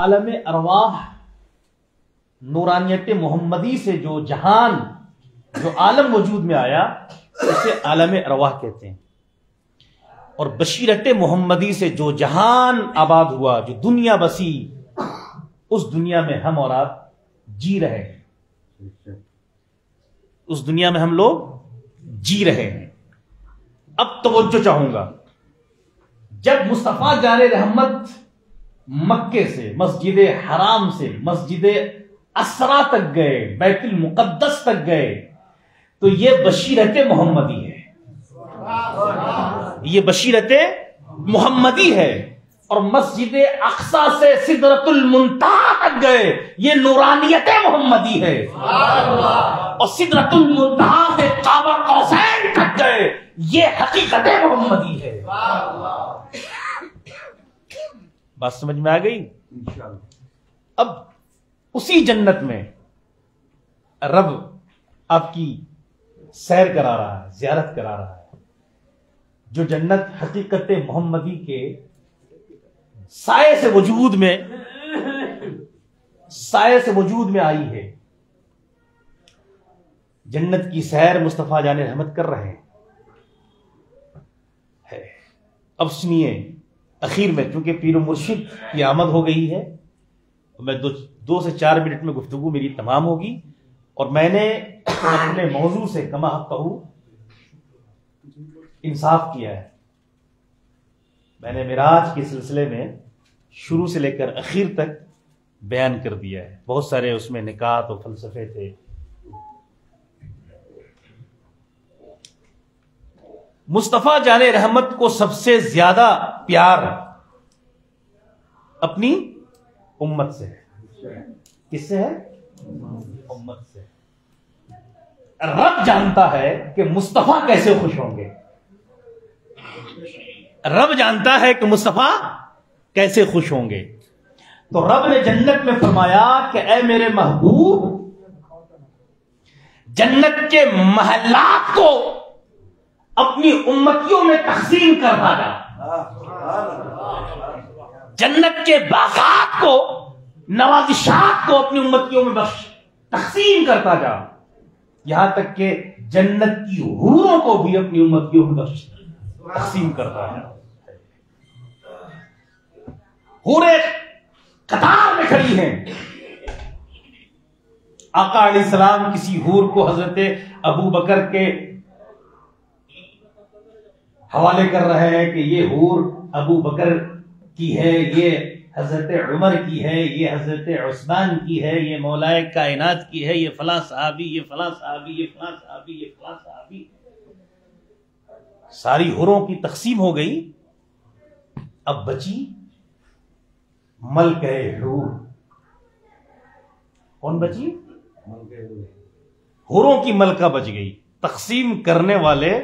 عالم ارواح نورانیت محمدی سے جو جہان جو عالم وجود میں آیا اسے عالم ارواح کہتے ہیں، اور بشیرت محمدی سے جو جہان آباد ہوا، جو دنیا بسی، اس دنیا میں ہم اور آپ جی رہے ہیں، اس دنیا میں ہم لوگ جی رہے ہیں۔ اب توجہ چاہوں گا، جب مصطفیٰ جان رحمت مکے سے، مسجد حرام سے مسجد اسرا تک گئے، بیت المقدس تک گئے، تو یہ بشیرت محمدی ہے، یہ بشیرت محمدی ہے۔ اور مسجد اقصی سے سدرۃ المنتہا تک گئے، یہ نورانیت محمدی ہے، اور سدرۃ المنتہا سے قاب قوسین تک گئے، یہ حقیقت محمدی ہے۔ بات سمجھ میں آ گئی؟ اب اسی جنت میں رب آپ کی سیر کرا رہا ہے، زیارت کرا رہا ہے، جو جنت حقیقت محمدی کے سائے سے وجود میں آئی ہے۔ جنت کی سیر مصطفیٰ جان رحمت کر رہے ہیں۔ اب سنیے، اخیر میں چونکہ پیر و مرشد کی آمد ہو گئی ہے، میں 2 سے 4 منٹ میں گفتگو میری تمام ہوگی، اور میں نے اپنے موضوع سے کما حق انصاف کیا ہے۔ میں نے معراج کے سلسلے میں شروع سے لے کر اخیر تک بیان کر دیا ہے، بہت سارے اس میں نکات و فلسفے تھے۔ مصطفیٰ جان رحمت کو سب سے زیادہ پیار اپنی امت سے ہے۔ کس سے ہے؟ امت سے۔ رب جانتا ہے کہ مصطفیٰ کیسے خوش ہوں گے، رب جانتا ہے کہ مصطفیٰ کیسے خوش ہوں گے، تو رب نے جنت میں فرمایا کہ اے میرے محبوب، جنت کے محلات کو اپنی امتیوں میں تقسیم کرتا جا، جنت کے باغات کو، نوازشات کو اپنی امتیوں میں تقسیم کرتا جا، یہاں تک کہ جنت کی حوروں کو بھی اپنی امتیوں میں تقسیم کرتا ہے۔ حوریں قطار میں کھڑی ہیں، آقا علیہ السلام کسی حور کو حضرت ابو بکر کے حوالے کر رہے ہیں کہ یہ حور ابو بکر کی ہے، یہ حضرت عمر کی ہے، یہ حضرت عثمان کی ہے، یہ مولائے کائنات کی ہے، یہ فلاں صحابی، یہ فلاں صحابی، یہ فلاں صحابی، یہ فلاں صحابی۔ ساری حوروں کی تقسیم ہو گئی، اب بچی ملکہ حور۔ کون بچی؟ حوروں کی ملکہ بچ گئی۔ تقسیم کرنے والے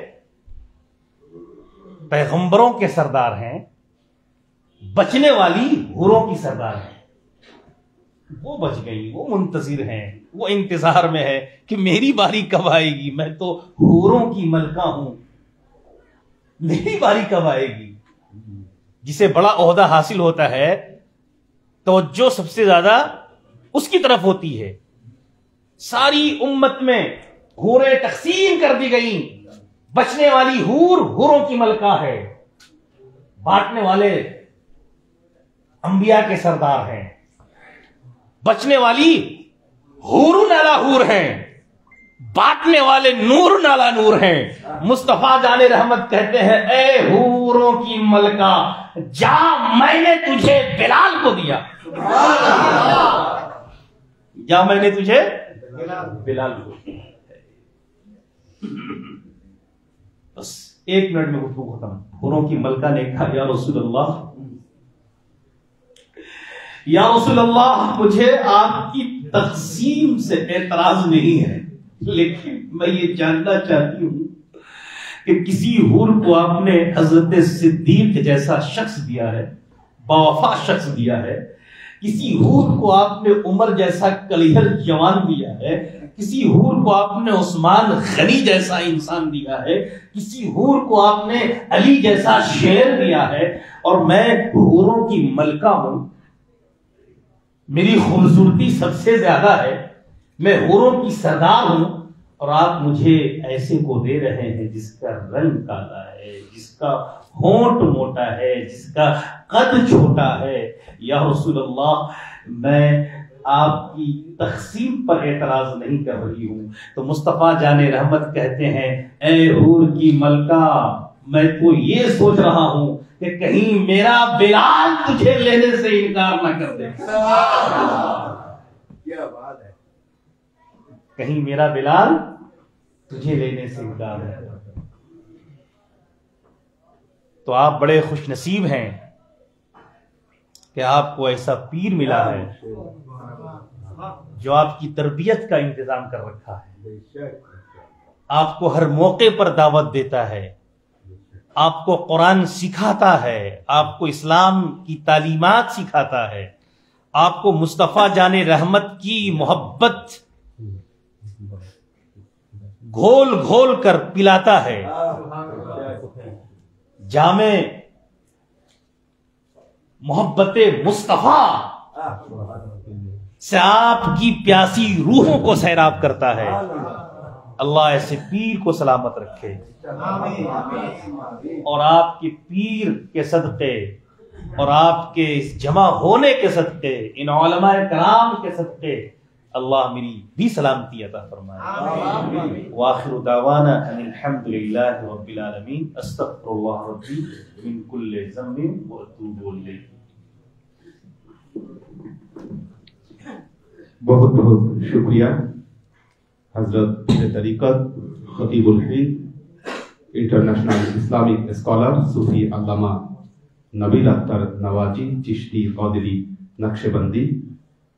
پیغمبروں کے سردار ہیں، بچنے والی حوروں کی سردار ہیں۔ وہ بچ گئی، وہ منتظر ہیں، وہ انتظار میں ہے کہ میری باری کب آئے گی، میں تو حوروں کی ملکہ ہوں، میری باری کب آئے گی۔ جسے بڑا عہدہ حاصل ہوتا ہے، توجہ سب سے زیادہ اس کی طرف ہوتی ہے۔ ساری امت میں حوریں تقسیم کر دی گئیں، بچنے والی حور حوروں کی ملکہ ہے، بانٹنے والے انبیاء کے سردار ہیں، بچنے والی حور نالا حور ہیں، بانٹنے والے نور نالا نور ہیں۔ مصطفیٰ جان رحمت کہتے ہیں اے حوروں کی ملکہ، جا میں نے تجھے بلال کو دیا، جا میں نے تجھے بلال کو دیا۔ بس 1 منٹ میں گفتگو ختم۔ حوروں کی ملکہ نے کہا یا رسول اللہ، یا رسول اللہ، مجھے آپ کی تقسیم سے اعتراض نہیں ہے، لیکن میں یہ جاننا چاہتی ہوں کہ کسی حور کو آپ نے حضرت صدیق جیسا شخص دیا ہے، باوفا شخص دیا ہے، کسی حور کو آپ نے عمر جیسا کلیہر جوان دیا ہے، کسی حور کو آپ نے عثمان غنی جیسا انسان دیا ہے، کسی حور کو آپ نے علی جیسا شیر دیا ہے، اور میں حوروں کی ملکہ ہوں، मेरी खूबसूरती सबसे ज्यादा है, मैं हूरों की सरदार हूं, और आप मुझे ऐसे को दे रहे हैं जिसका रंग काला है, जिसका होंठ मोटा है, जिसका कद छोटा है। या रसूलल्लाह, मैं आपकी तकसीम पर एतराज नहीं कर रही हूं। तो मुस्तफा जाने रहमत कहते हैं, ए हूर की मलका, मैं तो ये सोच रहा हूं कि कहीं मेरा बिलाल तुझे लेने से इनकार ना कर दे। क्या बात है। कहीं मेरा बिलाल तुझे लेने से इनकार ना कर दे। तो आप बड़े खुश नसीब हैं कि आपको ऐसा पीर मिला है जो आपकी तरबियत का इंतजाम कर रखा है, आपको हर मौके पर दावत देता है, आपको कुरान सिखाता है, आपको इस्लाम की तालीमात सिखाता है, आपको मुस्तफा जाने रहमत की मोहब्बत घोल घोल कर पिलाता है। जामे मोहब्बते मुस्तफा से आपकी प्यासी रूहों को सैराब करता है। अल्लाह ऐसे पीर को सलामत रखे, और आपके पीर के सदक़े और आपके इस जमा होने के सदक़े, इन उलमाए कराम के सदक़े अल्लाह मेरी भी सलामती अता फरमाए। वाखिरु दावाना अनिल हम्दुलिल्लाहि रब्बिल आलमीन, अस्तगफिरुल्लाह रब्बी मिन कुल्लि ज़म्बिन व अतूबु इलैहि। बहुत बहुत शुक्रिया हजरत तरीक़त खतीबुल हिंद इंटरनेशनल इस्लामिक स्कॉलर सूफी अल्लामा नबील अख्तर नवाजी चिश्ती क़ादिरी नक्शबंदी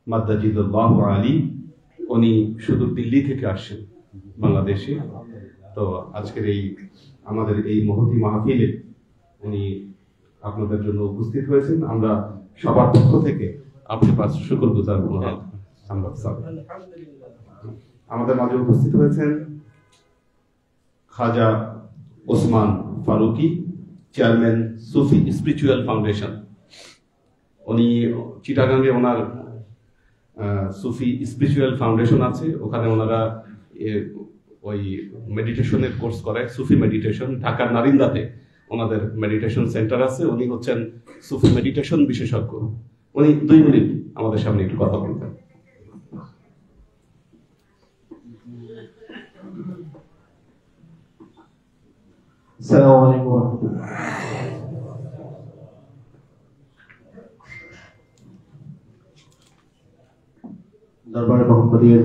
मद्दाजिदुल्लाहु आली। उनी সুদূর দিল্লি থেকে আসেন বাংলাদেশে। তো আজকের এই আমাদের এই মহতি মাহফিলে উনি আপনাদের জন্য উপস্থিত হয়েছেন। আমরা সবার পক্ষ থেকে আপনার পাশে শুকরগুজার মনোভাব আমরা আমাদের মাঝে উপস্থিত হয়েছেন খাজা ওসমান ফারুকি, চেয়ারম্যান সুফি স্পিরিচুয়াল ফাউন্ডেশন। উনি চিটাগাঙ্গে ওনার সুফি স্পিরিচুয়াল ফাউন্ডেশন আছে, ওখানে ওনারা ওই মেডিটেশনের কোর্স করায়, সুফি মেডিটেশন। ঢাকার নারিন্দাতে ওনাদের মেডিটেশন সেন্টার আছে। উনি হচ্ছেন সুফি মেডিটেশন বিশেষজ্ঞ। উনি 2 মিনিট আমাদের সামনে একটু কথা বলবেন। আসসালামু আলাইকুম ওয়া রাহমাতুল্লাহ। দরবারে মোহাম্মদীর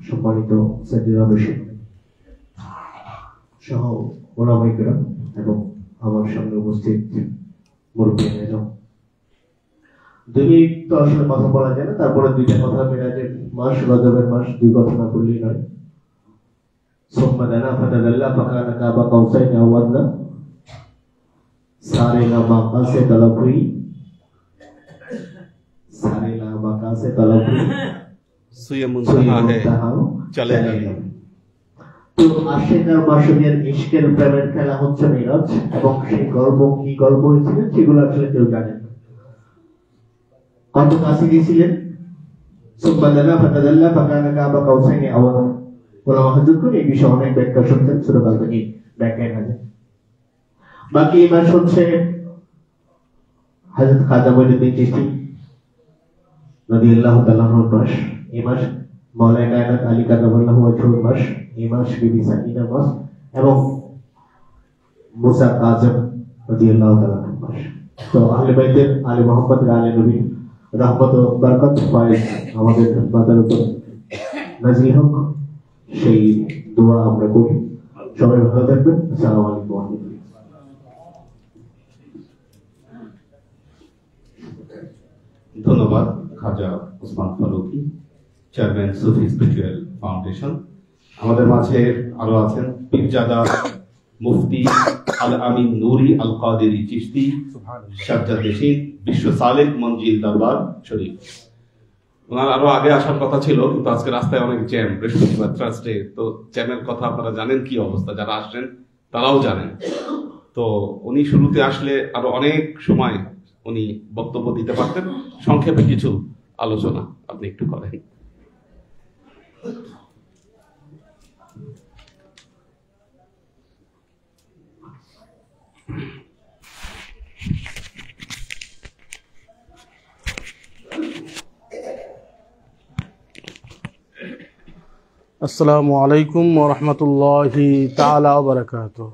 সম্মানিত সাইয়েদুল রশিদ সহ ওলামায়ে কেরাম এবং আমার সামনে উপস্থিত মুরব্বিয়ান, 2 মিনিট তো আসলে কথা বলা যায় না, তারপরে 2টা কথা মেরাজের মাস, রজবের মাস, 2 কথা না বললেই নয়। সুম্মা দানা ফাতাদাল্লা ফাকানা কাবা কাউসাইন আও আদনা, सारे लामाका से तलब हुई, सारे लामाका से तलब हुई, सुये मुंतहा है चले गए। তো আশিকার মাসুদের ইশকের প্রেমের খেলা হচ্ছে মিরাজ, এবং সেই গল্প কি গল্প হয়েছিল সেগুলো আসলে কেউ জানেন না। কত কাছে গিয়েছিলেন? সুবহানাল্লাহ ফাতাদাল্লা ফাকানা কাবা কাউসাইন আও আদনা। ওলামা হযরতগণ এই বিষয়ে অনেক ব্যাখ্যা শুনছেন, সূরা আল-বাকারা ব্যাখ্যা আছে। বাকি এই মাস হচ্ছে হযরত খাজা মঈনুদ্দিন চিশতি রাদিয়াল্লাহু তাআলা আনহুর মাস। এই মাস মাওলানা কায়নাত আলী কারামাল্লাহু ওয়াজহুর মাস। এই মাস বিবি সাকিনা মাস এবং মুসা কাযিম রাদিয়াল্লাহু তাআলা আনহুর মাস। তো আহলে বাইতের, আলে মুহাম্মদের, আলে নবী রহমত ও বরকত ফয়েজ আমাদের মাথার উপর নাযিল হোক, সেই দোয়া আমরা করি। সবাই ভালো থাকবেন। আসসালামু আলাইকুম ওয়া রাহমাতুল্লাহ। ধন্যবাদ খাজা ওসমান ফারুকি, চেয়ারম্যান সুফি স্পিরিচুয়াল ফাউন্ডেশন। আমাদের মাঝে আরো আছেন পীরজাদা মুফতি আল আমিন নুরি আল কাদেরি চিশতি সাজ্জাদ রশিদ বিশ্ব সালেক মঞ্জিল দরবার শরীফ। ওনার আরো আগে আসার কথা ছিল, কিন্তু আজকে রাস্তায় অনেক জ্যাম, বৃহস্পতিবার ট্রাস্টে। তো জ্যামের কথা আপনারা জানেন কি অবস্থা, যারা আসছেন তারাও জানেন। তো উনি শুরুতে আসলে আরো অনেক সময় উনি বক্তব্য দিতে পারতেন। সংক্ষেপে কিছু আলোচনা আপনি একটু করেন। अस्सलामु अलैकुम व रहमतुल्लाहि ताला व बरकातुहू।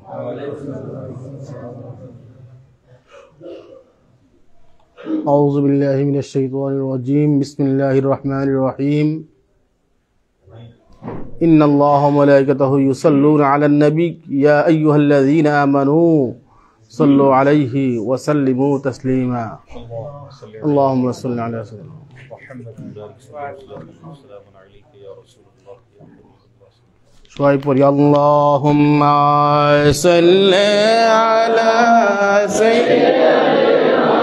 औज़ु बिल्लाहि मिनश शैतानिर रजीम। बिस्मिल्लाहिर रहमानिर रहीम। इन्नल्लाहा व मलाइकतहु युसल्लूना अलन नबी या अय्युहल्लज़ीना आमनू सल्लु अलैहि व सल्लिमू तस्लीमा। अल्लाहुम्मा सल्लि अला सय्यिदिना সবাই পড়ি আল্লাহুম্মা সাল্লি আলা সাইয়্যিদিনা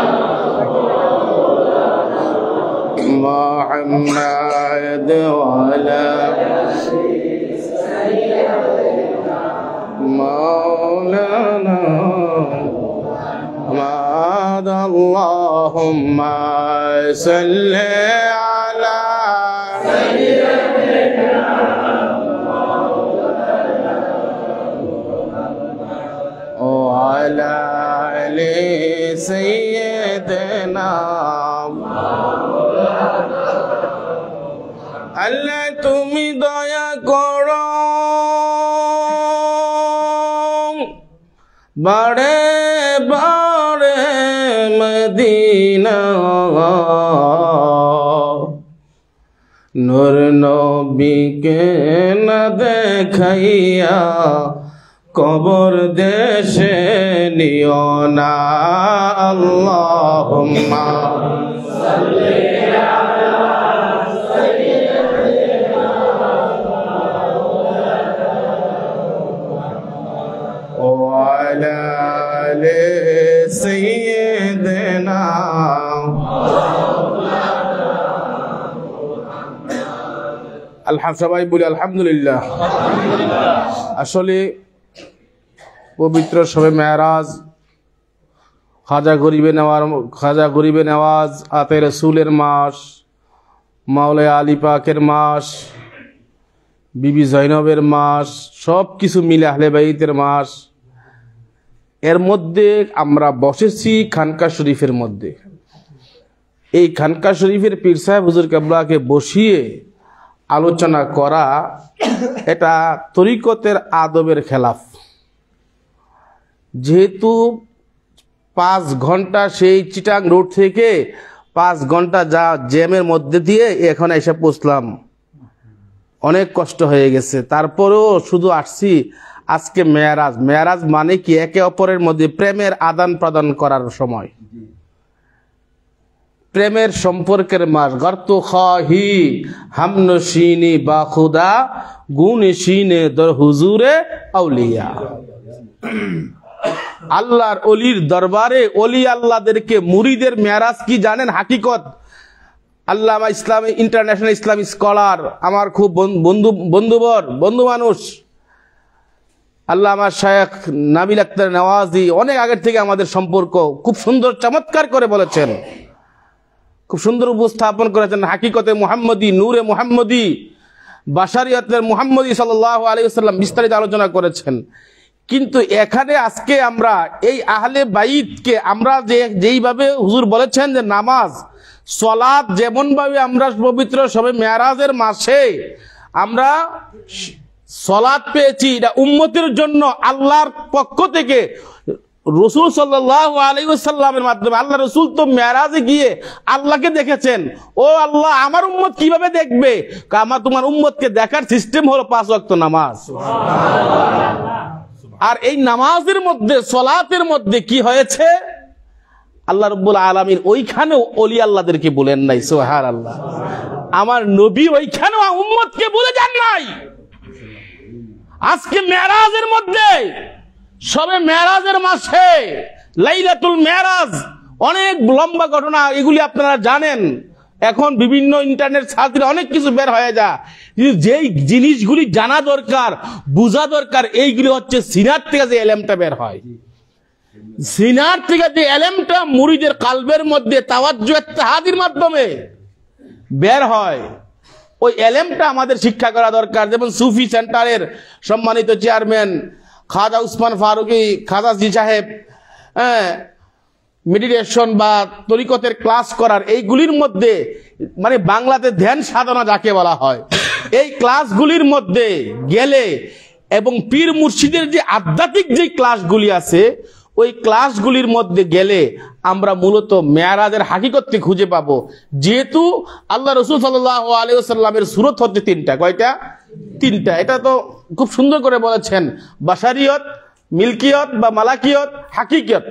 মুহাম্মাদ ওয়া আলা সাইয়্যিদিনা মাওলানা মুহাম্মাদ। আল্লাহুম্মা সাল্লি আলা সাইয়্যিদিনা وعلى آل سيدنا আল্লাহ তুমি দয়া করো বারে বারে মদিনা নূর নবীকে না দেখাইয়া কবর দেশে নিও না। আল্লাহুম্মা সাল্লি আলা সাইয়্যিদিনা ওয়া আলা আলি সাইয়্যিদিনা। সবাই বলি আলহামদুলিল্লাহ। আসলে পবিত্র শবে মেরাজ, খাজা গরিবে নওয়াজ, আতে রসুলের মাস, মাওলানা আলী পাকের মাস, বিবি জৈনবের মাস, সব কিছু মিলে আহলে বাইতের মাস। এর মধ্যে আমরা বসেছি খানকা শরীফের মধ্যে। এই খানকা শরীফের পীর সাহেব হুজুর কেবলাকে বসিয়ে আলোচনা করা এটা তরিকতের আদবের খেলাফ। যেহেতু 5 ঘন্টা সেই চিটাং রোড থেকে 5 ঘন্টা যা জ্যামের মধ্যে দিয়ে এখন এসে পৌঁছলাম, অনেক কষ্ট হয়ে গেছে। তারপরেও শুধু আসছি আজকে মেয়ারাজ। মেয়ারাজ মানে কি? একে অপরের মধ্যে প্রেমের আদান প্রদান করার সময়, প্রেমের সম্পর্কের মাস। গর্ত খাহি হামনশিনি বা খুদা গুনশিনে দর হুজুরে আউলিয়া। আল্লাহর অলির দরবারে অলি আল্লাহদেরকে মুরিদের মেরাজ কি জানেন? হাকিকত। আল্লামা ইসলামী ইন্টারন্যাশনাল ইসলামী স্কলার, আমার খুব বন্ধু মানুষ, আল্লামা শায়েখ নাবিল আক্তার নওয়াজি, অনেক আগের থেকে আমাদের সম্পর্ক, খুব সুন্দর চমৎকার করে বলেছেন, খুব সুন্দর উপস্থাপন করেছেন। হাকিকতে মুহাম্মদী, নূরে মুহাম্মদী, বাশারিয়তের মুহাম্মদী সাল্লাল্লাহু আলাইহি ওয়াসাল্লাম বিস্তারিত আলোচনা করেছেন। কিন্তু এখানে আজকে আমরা এই আহলে বাইতকে আমরা যেইভাবে হুজুর বলেছেন যে নামাজ সালাত যেমন ভাবে আমরা পবিত্র সবে মেরাজের মাসে আমরা সালাত পেয়েছি, এটা উম্মতের জন্য আল্লাহর পক্ষ থেকে রাসূল সাল্লাল্লাহু আলাইহি ওয়াসাল্লামের মাধ্যমে। আল্লাহ রাসূল তো মেরাজে গিয়ে আল্লাহকে দেখেছেন। ও আল্লাহ, আমার উম্মত কিভাবে দেখবে? আমার তোমার উম্মতকে দেখার সিস্টেম হলো 5 ওয়াক্ত নামাজ। আর এই নামাজের মধ্যে, সালাতের মধ্যে কি হয়েছে? আল্লাহ রাব্বুল আলামিন ওইখানেও ওলি আল্লাহদেরকে বলেন নাই। সুবহানাল্লাহ। আমার নবী ওইখানেও উম্মতকে বলে যান নাই। আজকে মেরাজের মধ্যে, সবে মেরাজের মাসে, লাইলাতুল মেরাজ, অনেক লম্বা ঘটনা, এগুলি আপনারা জানেন। এখন বিভিন্ন ইন্টারনেট সার্চ দিলে অনেক কিছু বের হয়ে যায়। যেই জিনিসগুলি জানা দরকার, বোঝা দরকার, এইগুলি হচ্ছে সিনার থেকে যে এলেমটা বের হয়। সিনার থেকে যে এলেমটা মুরিদের কালবের মধ্যে তাওয়াজ্জুহ ইত্তেহাদির মাধ্যমে বের হয়, ওই এলেমটা আমাদের শিক্ষা করা দরকার। যেমন সুফি সেন্টারের সম্মানিত চেয়ারম্যান খাজা উসমান ফারুকি খাজাজি সাহেব, মেডিটেশন বা তরিকতের ক্লাস করার এইগুলির মধ্যে, মানে বাংলাতে ধ্যান সাধনা যাকে বলা হয়, এই ক্লাসগুলির মধ্যে গেলে এবং পীর মুর্শিদের যে আধ্যাত্মিক যে ক্লাসগুলি আছে ওই ক্লাসগুলির মধ্যে গেলে আমরা মূলত মেরাজের হাকিকতকে খুঁজে পাবো। যেহেতু আল্লাহ রসুল সাল্লাল্লাহু আলাইহি ওয়াসাল্লামের সূরত হচ্ছে তিনটা, কয়টা? তিনটা। এটা তো খুব সুন্দর করে বলেছেন, বাশারিয়ত, মিল্কিয়ত বা মালাকিয়ত, হাকিকত।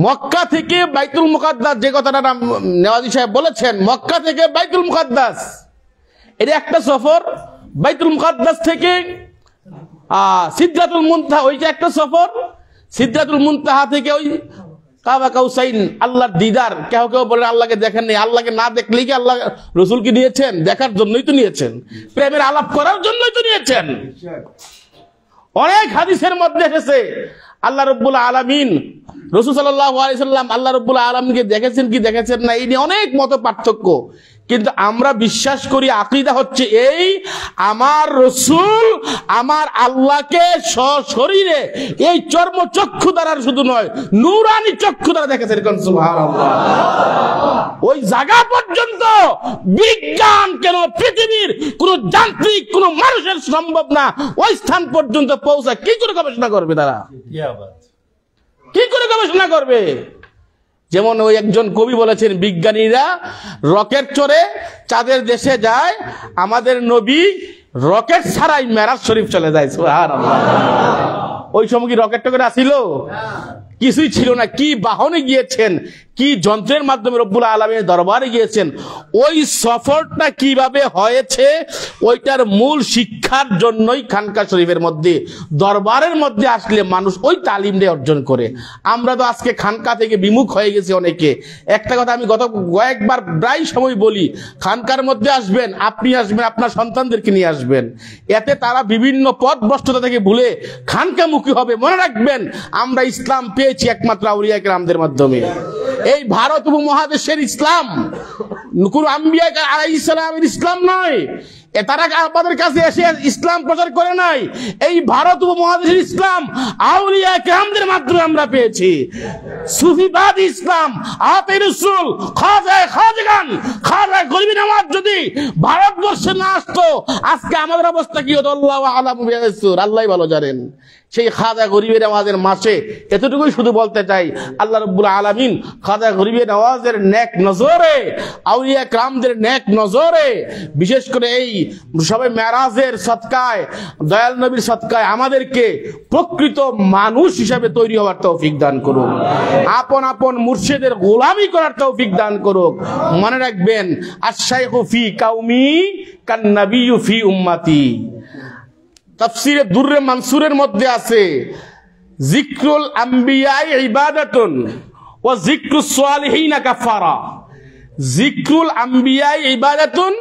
মক্কা থেকে বাইতুল মুকাদ্দাস, যে কথাটা নেওয়াজি সাহেব বলেছেন, মক্কা থেকে বাইতুল মুকাদ্দাস এটা একটা সফর। বাইতুল মুকাদ্দাস থেকে সিদরাতুল মুনতাহা ওইটা একটা সফর। সিদরাতুল মুনতাহা থেকে ওই কাবা কাউসাইন, আল্লাহর দিদার। কেউ কেউ বলে আল্লাহকে দেখেন নাই, আল্লাহকে না দেখলেই কি আল্লাহ রসুলকে নিয়েছেন? দেখার জন্যই তো নিয়েছেন, প্রেমের আলাপ করার জন্যই তো নিয়েছেন। অনেক হাদিসের মধ্যে এসেছে আল্লাহ রাব্বুল আলামিন, রাসূল সাল্লাল্লাহু আলাইহি সাল্লাম আল্লাহ রাব্বুল আলামিনকে দেখেছেন কি দেখেছেন না, এই নিয়ে অনেক মত পার্থক্য। কিন্তু আমরা বিশ্বাস করি, আকীদা হচ্ছে এই, আমার রাসূল আমার আল্লাহকে সশরীরে এই চর্মচক্ষু দ্বারা শুধু নয়, নূরানি চক্ষু দ্বারা দেখেছেন। সুবহানাল্লাহ। ওই জায়গা পর্যন্ত বিজ্ঞান কেন, পৃথিবীর কোন যান্ত্রিক কোন মানুষের সম্ভব না ওই স্থান পর্যন্ত পৌঁছা। কি করে গবেষণা করবে তারা? কি করে গবেষণা করবে? যেমন ওই একজন কবি বলেছেন, বিজ্ঞানীরা রকেট চড়ে চাঁদের দেশে যায়, আমাদের নবী রকেট ছাড়াই মেরাজ শরীফ চলে যায়। সুবহানাল্লাহ। ওই সময় কি রকেট টকেট আসিল? কিছুই ছিল না। কি বাহনে গিয়েছেন, কি যন্ত্রের মাধ্যমে রব্বুল আলামিনের দরবারে গিয়েছেন, ওই সফরটা কিভাবে হয়েছে ওইটার মূল শিক্ষার জন্যই খানকা শরীফের মধ্যে, দরবারের মধ্যে আসলে মানুষ ওই তালিমটা অর্জন করে। আমরা তো আজকে খানকা থেকে বিমুখ হয়ে গেছি অনেকে। একটা কথা আমি গত কয়েকবার প্রায় সময় বলি, খানকার মধ্যে আসবেন, আপনি আসবেন, আপনার সন্তানদেরকে নিয়ে আসবেন, এতে তারা বিভিন্ন পথভ্রষ্টতা থেকে ভুলে খানকামুখী হবে। মনে রাখবেন, আমরা ইসলাম পেয়েছি একমাত্র আউলিয়া কেরামদের মাধ্যমে। এই ভারত উপমহাদেশের ইসলাম কোন আম্বিয়া আলাইহিস সালামের ইসলাম নয়, তারা আমাদের কাছে এসে ইসলাম প্রচার করে নাই। এই ভারত উপমহাদেশের ইসলাম আউলিয়া কেরামদের মাধ্যমে আমরা পেয়েছি। সুফিবাদ ইসলাম, আতে রাসূল, খাজাগান, খাজা গরিবী নামাজ যদি ভারতবর্ষে না আসতো, আজকে আমাদের অবস্থা কি হতো? আল্লাহু আ'লামু বির-রাসূল, আল্লাহই ভালো জানেন। সেই খাজা গরিবের নামাজের মাসে এতটুকুই শুধু বলতে চাই, আল্লাহ রাব্বুল আলামিন খাজা গরিবের নামাজের নেক নজরে, আউলিয়া কেরামদের নেক নজরে, বিশেষ করে এই সবে মেরাজের সদকায়, দয়াল নবীর সদকায় আমাদেরকে প্রকৃত মানুষ হিসাবে তৈরি হওয়ার তৌফিক দান করুন, আপন আপন মুর্শিদের গোলামি করার তৌফিক দান করুক। মনে রাখবেন, আশ-শাইখু ফি কাউমি কান নাবিয়্যু ফি উম্মতি। তাফসীরে দুররে মানসুরের মধ্যে আছে, যিকরুল আম্বিয়া ইবাদাতুন ওয়া যিকরুস সালিহিনা কাফারা। যিকরুল আম্বিয়া ইবাদাতুন,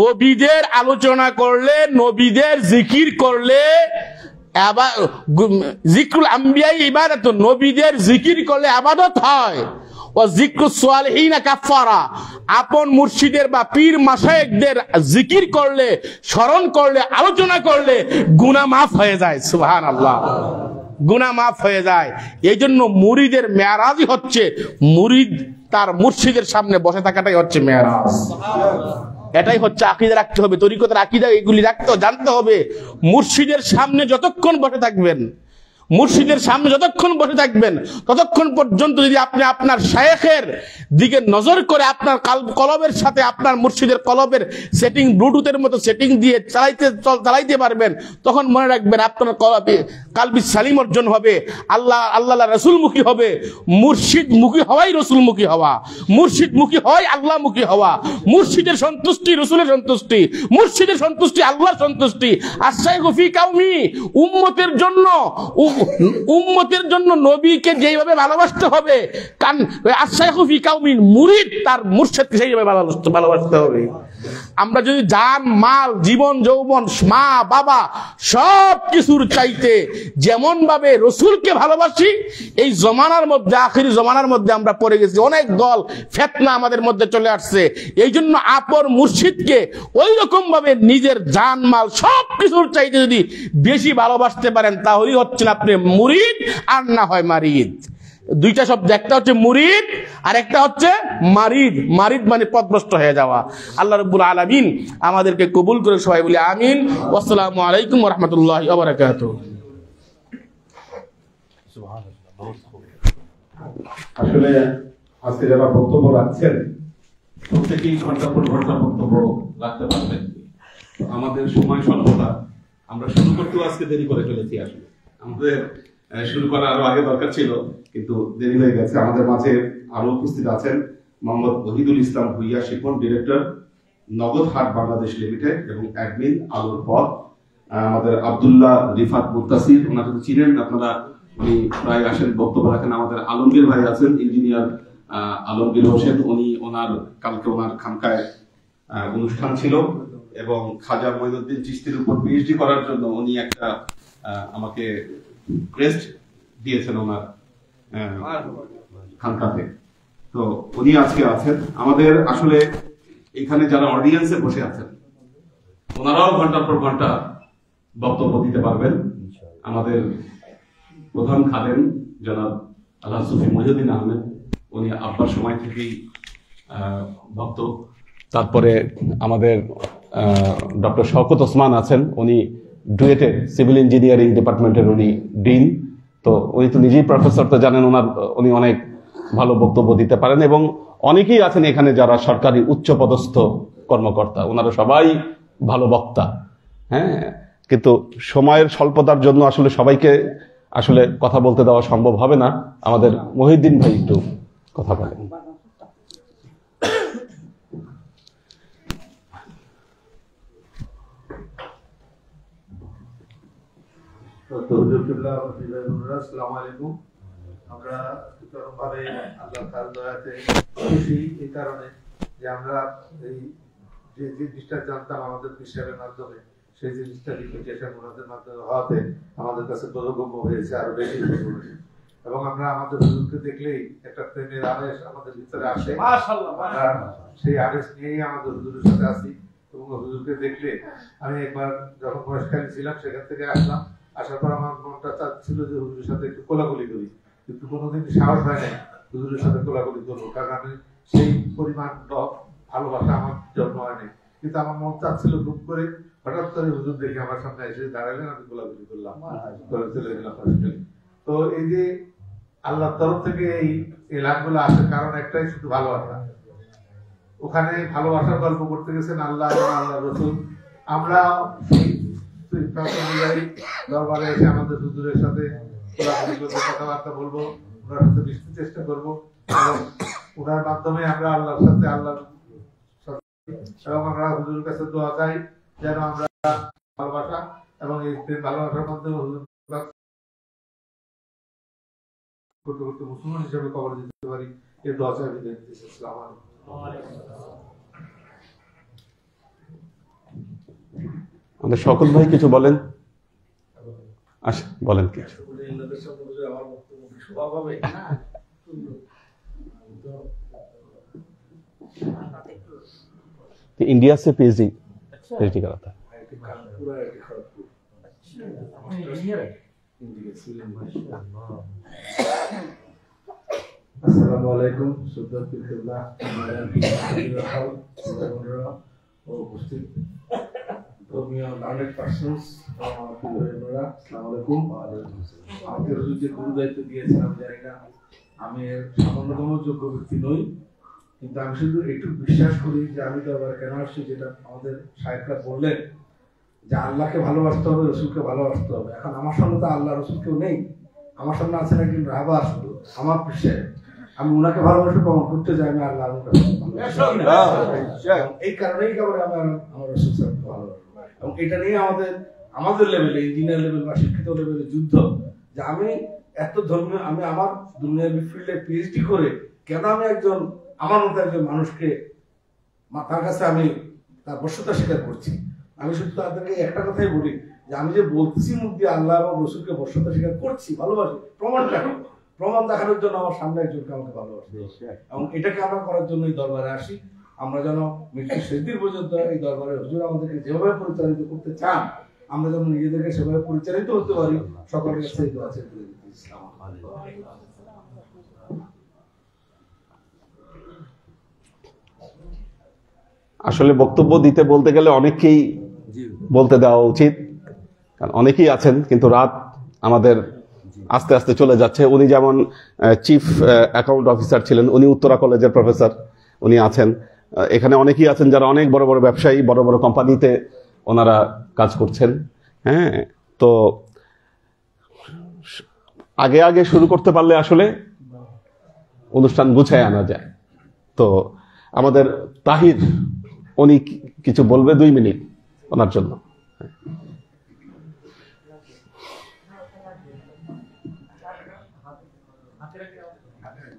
নবীদের আলোচনা করলে, নবীদের জিকির করলে, যিকরুল আম্বিয়া ইবাদাতুন, নবীদের জিকির করলে ইবাদত হয়। ও যিকরুস সালিহিনা কাফারা, আপন মুর্শিদের বা পীর মাশায়েখদের জিকির করলে, স্মরণ করলে, আলোচনা করলে গুনাহ মাফ হয়ে যায়। সুবহানাল্লাহ। গুনাহ মাফ হয়ে যায়। এই জন্য মুরিদের মেরাজই হচ্ছে, মুরিদ তার মুর্শিদের সামনে বসে থাকাটাই হচ্ছে মেরাজ। এটাই হচ্ছে আকীদা রাখতে হবে, তরিকতের আকীদা এগুলি রাখতে জানতে হবে। মুর্শিদের সামনে যতক্ষণ বসে থাকবেন, মুর্শিদের সামনে যতক্ষণ বসে থাকবেন, ততক্ষণ পর্যন্ত যদি আপনি আপনার শায়েখের দিকে নজর করে আপনার কলবের সাথে আপনার মুর্শিদের কলবের সেটিং ব্লুটুথের মতো সেটিং দিয়ে চালাইতে পারবেন, তখন মনে রাখবেন আপনার কালবি সালিম অর্জন হবে, আল্লাহ রাসূলমুখী হবে। মুর্শিদ মুখী হওয়াই রাসূলমুখী হওয়া, মুর্শিদ মুখী হওয়াই আল্লাহমুখী হওয়া। মুর্শিদের সন্তুষ্টি রাসূলের সন্তুষ্টি, মুর্শিদের সন্তুষ্টি আল্লাহর সন্তুষ্টি। আশ-শাইখু ফি কাউমি, উম্মতের জন্য উম্মতের জন্য নবীকে যেইভাবে ভালোবাসতে হবে, কান আশাইখু ফি কাউমিন, মুরিদ তার মুর্শিদকে সেইভাবে ভালোবাসতে হবে। আমরা যদি জান মাল জীবন যৌবন মা বাবা সব কিছুর চাইতে যেমন ভাবে রসুলকে ভালোবাসি, এই জমানার মধ্যে আখিরি জমানার মধ্যে আমরা পড়ে গেছি, অনেক দল ফিতনা আমাদের মধ্যে চলে আসছে। এই জন্য আপর মুর্শিদকে ওই রকম ভাবে নিজের জান মাল সব কিছুর চাইতে যদি বেশি ভালোবাসতে পারেন, তাহলেই হচ্ছেন আপনি মুরিদ আর না হয় মারিদ। দুইটা শব্দ, একটা হচ্ছে মুরিদ আর একটা হচ্ছে মারিদ। মারিদ মানে পথভ্রষ্ট হয়ে যাওয়া। আল্লাহ রাব্বুল আলামিন আমাদেরকে কবুল করে, সবাই বলি আমিন। আসসালামু আলাইকুম ওয়া রাহমাতুল্লাহি ওয়া বারাকাতুহু। আসলে আজকে যারা বক্তব্য রাখছেন প্রত্যেকেই ঘন্টা পর ঘন্টা বক্তব্য রাখতে পারবেন। আমাদের সময় স্বল্পতা, আমরা শুরু করতেও আজকে দেরি করে ফেলেছি। আসলে আমাদের শুরু করা আরো আগে দরকার ছিল, কিন্তু দেরি হয়ে গেছে। আমাদের মাঝে আরো উপস্থিত আছেন মোহাম্মদ ওহিদুল ইসলাম ভুইয়া, শিপন ডিরেক্টর, নগদ হাট বাংলাদেশ লিমিটেড এবং অ্যাডমিন আলোর পথ। আমাদের আব্দুল্লাহ রিফাত মুত্তাসির, ওনাকে তো চিনেন আপনারা, উনি প্রায় আসেন, বক্তব্য রাখেন। আমাদের আলমগীর ভাই আছেন, ইঞ্জিনিয়ার আলমগীর হোসেন, উনি কালকে ওনার খানকায় অনুষ্ঠান ছিল এবং খাজা মঈনুদ্দিন চিশতির উপর পিএইচডি করার জন্য উনি একটা আমাকে ক্রেস্ট দিয়েছেন ওনার খানকাতে। তো উনি আজকে আছেন আমাদের। আসলে এখানে যারা অডিয়েন্সে বসে আছেন ওনারাও ঘন্টার পর ঘন্টা বক্তব্য দিতে পারবেন। আমাদের প্রধান খাদেম জনাব আল্লাহ সুফি মহিউদ্দিন আহমেদ, উনি আব্বার সময় থেকেই ভক্ত। তারপরে আমাদের ডক্টর শওকত ওসমান আছেন, উনি ডুয়েটের সিভিল ইঞ্জিনিয়ারিং ডিপার্টমেন্টের উনি ডিন। তো উনি তো নিজেই প্রফেসর, তো জানেন উনি অনেক ভালো বক্তব্য দিতে পারেন। এবং অনেকেই আছেন এখানে যারা সরকারি উচ্চপদস্থ কর্মকর্তা, ওনারা সবাই ভালো বক্তা। হ্যাঁ, কিন্তু সময়ের স্বল্পতার জন্য আসলে সবাইকে আসলে কথা বলতে দেওয়া সম্ভব হবে না। আমাদের মহিউদ্দিন ভাই একটু কথা বলেন। আমরা চরমভাবে আল্লাহ তাআলার দয়াতে খুশি এই কারণে যে আমরা এই যে জিনিসটা জানতাম আমাদের বিশ্বের মাধ্যমে, সেই জিনিসটা রিপিটেশন ওনাদের মাধ্যমে হওয়াতে আমাদের কাছে বোধগম্য হয়েছে, আরো বেশি হয়েছে। এবং আমরা আমাদের হুজুরকে দেখলেই একটা প্রেমের আবেশ আমাদের ভিতরে আসে। সেই আবেশ নিয়েই আমাদের হুজুরের সাথে আসি। এবং হুজুরকে দেখলে আমি একবার যখন বয়সকালী ছিলাম সেখান থেকে আসলাম, আসার পর আমার মনটা চাচ্ছিল যে হুজুরের সাথে একটু কোলাকুলি করি, কিন্তু কোনোদিন সাহস হয় নাই হুজুরের সাথে কোলাকুলি করবো, কারণ আমি সেই পরিমাণ ভালোবাসা আমার জন্ম হয়নি। কিন্তু আমার মন চাচ্ছিল খুব করে, হঠাৎ করে হুজুর দেখে আমার সামনে এসে দাঁড়ালেন, আমি কোলাকুলি করলাম, চলে গেলাম। তো এই যে আল্লাহর তরফ থেকে এই লাভগুলো আসার কারণ একটাই, শুধু ভালোবাসা। ওখানে ভালোবাসার গল্প করতে গেছেন আল্লাহ এবং আল্লাহ রসুল। আমরা দরবারে এসে আমাদের হুজুরের সাথে কথাবার্তা বলবো, ওনার সাথে মিশতে চেষ্টা করবো এবং ওনার মাধ্যমে আমরা আল্লাহর সাথে এবং আমরা হুজুরের কাছে দোয়া চাই যেন আমরা ভালোবাসা এবং এই ভালোবাসার মাধ্যমে হুজুর করতে করতে মুসলমান হিসেবে কবর দিতে পারি, এই দোয়া চাই। আসসালামু আলাইকুম। আমাদের শওকত ভাই কিছু বলেন, বলেন কিছু। इंडिया से पीएचडी करा था। আসসালামু আলাইকুম। উপস্থিত ধর্মীয় লার্নেড পার্সনস, আমাকে হুজুর যে গুরু দায়িত্ব দিয়েছেন আমি জানি না, আমি সামান্যতম যোগ্য ব্যক্তি নই, কিন্তু আমি শুধু একটু বিশ্বাস করি যে আমি তো আবার কেন আসছি, যেটা আমাদের সাহেবরা বললেন যে আল্লাহকে ভালোবাসতে হবে, রসুলকে ভালোবাসতে হবে। এখন আমার সামনে তো আল্লাহ রসুল কেউ নেই, আমার সামনে আছেন একজন রাহবার, শুধু আমার পিছিয়ে আমি উনাকে ভালোবাসা প্রমাণ করতে যাই, আমি আল্লাহ এই কারণেই আমার রসুল সাহেবকে ভালোবাসবো। এবং এটা নিয়ে আমাদের লেভেলে, ইঞ্জিনিয়ার লেভেল বা শিক্ষিত লেভেলে যুদ্ধ, যে আমি এত ধর্মীয়, আমি আমার দুনিয়াবী ফিল্ডে পিএইচডি করে কেন আমি একজন আমার মতো একজন মানুষকে তার কাছে আমি তার বশ্যতা স্বীকার করছি। আমি শুধু তাদেরকে একটা কথাই বলি যে আমি যে বলতেছি মুখ দিয়ে আল্লাহ এবং রসুলকে বশ্যতা স্বীকার করছি, ভালোবাসি, প্রমাণটা প্রমাণ দেখানোর জন্য আমার সামনে একজনকে আমাকে ভালোবাসি, এবং এটাকে আমরা করার জন্য এই দরবারে আসি। আমরা যেন মৃত্যুর শেষ দিন পর্যন্ত এই দরবারে হুজুর আমাদেরকে যেভাবে পরিচালিত করতে চান আমরা যেন নিজেদেরকে সেভাবে পরিচালিত হতে পারি। সকলের কাছে এই দোয়া চেয়ে দিতে ইসলাম। আসলে বক্তব্য দিতে বলতে গেলে অনেককেই বলতে দেওয়া উচিত, কারণ অনেকেই আছেন, কিন্তু রাত আমাদের আস্তে আস্তে চলে যাচ্ছে। উনি যেমন চিফ অ্যাকাউন্ট অফিসার ছিলেন, উনি উত্তরা কলেজের প্রফেসর, উনি আছেন। এখানে অনেকেই আছেন যারা অনেক বড় বড় ব্যবসায়ী, বড় বড় কোম্পানিতে ওনারা কাজ করছেন। হ্যাঁ, তো আগে আগে শুরু করতে পারলে আসলে অনুষ্ঠান গুছায় আনা যায়। তো আমাদের তাহির উনি কিছু বলবে, 2 মিনিট ওনার জন্য।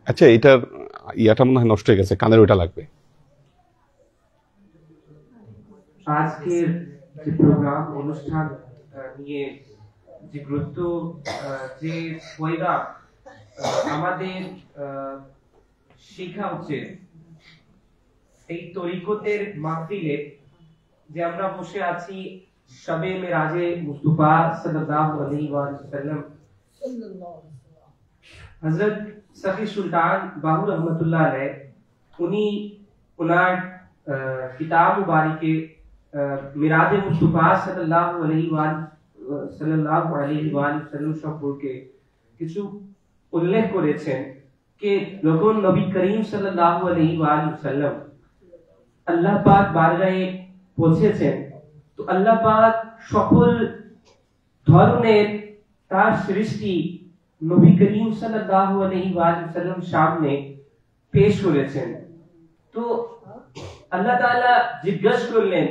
আচ্ছা, এটার ইয়াটা মনে হয় নষ্ট হয়ে গেছে, কানের ওইটা লাগবে। আজকের যে প্রোগ্রাম অনুষ্ঠান নিয়ে যে গুরুত্ব, যে পয়গা আমাদের শেখা উচিত এই তরিকতের মাহফিলে, যে আমরা বসে আছি শবে মেরাজে মুস্তাফা সাল্লাল্লাহু আলাইহি ওয়াসাল্লাম। হযরত সফি সুলতান বাহু রহমতুল্লাহ আলাইহ উনি ওনার কিতাব মুবারকে মিরাজে মুস্তাফা সাল্লাল্লাহু আলাইহি ওয়াসাল্লাম সম্পর্কে কিছু উল্লেখ করেছেন যে যখন নবী করিম সাল্লাল্লাহু আলাইহি ওয়াসাল্লাম আল্লাহ পাক বারগাহে পৌঁছেছেন, তো আল্লাহ পাক সকল ধরনের তার সৃষ্টি নবী করিম সাল্লাল্লাহু আলাইহি ওয়াসাল্লাম সামনে পেশ করেছেন। তো আল্লাহ তাআলা জিজ্ঞাসা করলেন,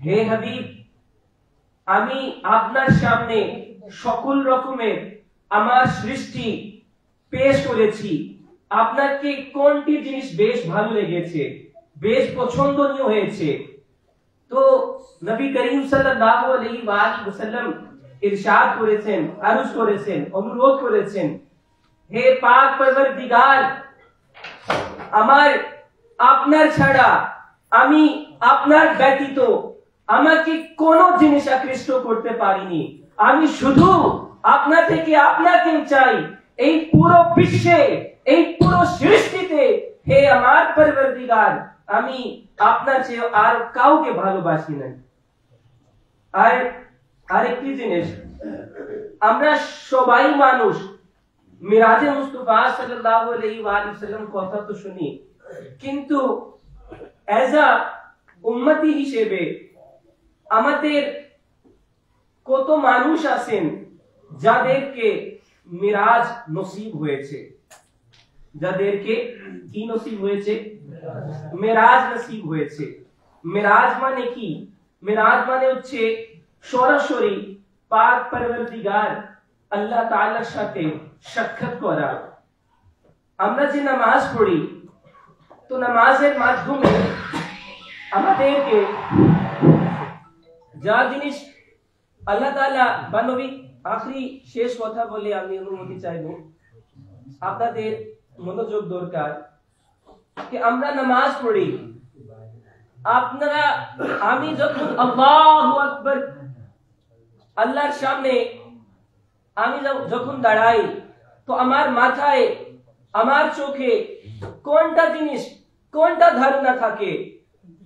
হে হাবিব, আমি আপনার সামনে সকল রকমের আমার সৃষ্টি পেশ করেছি, আপনাকে কোনটি জিনিস বেশ ভালো লেগেছে, বেশ পছন্দনীয় হয়েছে? তো নবী করিম সাল্লাল্লাহু আলাইহি ওয়াসাল্লাম ইরশাদ করেছেন, আরজ করেছেন, অনুরোধ করেছেন, হে পাক পরওয়ারদিগার, আমার আপনার ছাড়া, আমি আপনার ব্যতীত আমাকে কোন জিনিস আকৃষ্ট করতে পারিনি। আমি শুধু আপনার থেকে আপনাকে চাই। এই পুরো বিশ্বে, এই পুরো সৃষ্টিতে হে আমার পরওয়ারদিগার, আমি আপনার চেয়ে আর কাউকে ভালোবাসি না। আর আরেকটি জিনিস, আমরা সবাই মানুষ মিরাজে মুস্তাফা সাল্লাল্লাহু আলাইহি ওয়াসাল্লাম কথা তো শুনি, কিন্তু এজ আ উম্মতি হিসেবে আমাদের কত মানুষ আছেন যাদেরকে মিরাজ নসিব হয়েছে, যাদেরকে কি নসিব হয়েছে? মিরাজ নসিব হয়েছে। মিরাজ মানে কি? মিরাজ মানে হচ্ছে সরাসরি পাক পরওয়ারদিগার আল্লাহ তাআলার সাথে সাক্ষাৎ করা। আমরা যে নামাজ পড়ি, তো নামাজের মাধ্যমে আমাদেরকে যা জিনিস আল্লাহ তাআলা বা নবী, আখরি শেষ কথা বলে আমি অনুমতি চাইবো, আপনাদের মনোযোগ দরকার যে আমরা নামাজ পড়ি, আপনারা, আমি যখন আল্লাহু আকবার আল্লাহর সামনে আমি যখন দাঁড়াই, তো আমার মাথায়, আমার চোখে কোনটা জিনিস, কোনটা ধারণা থাকে?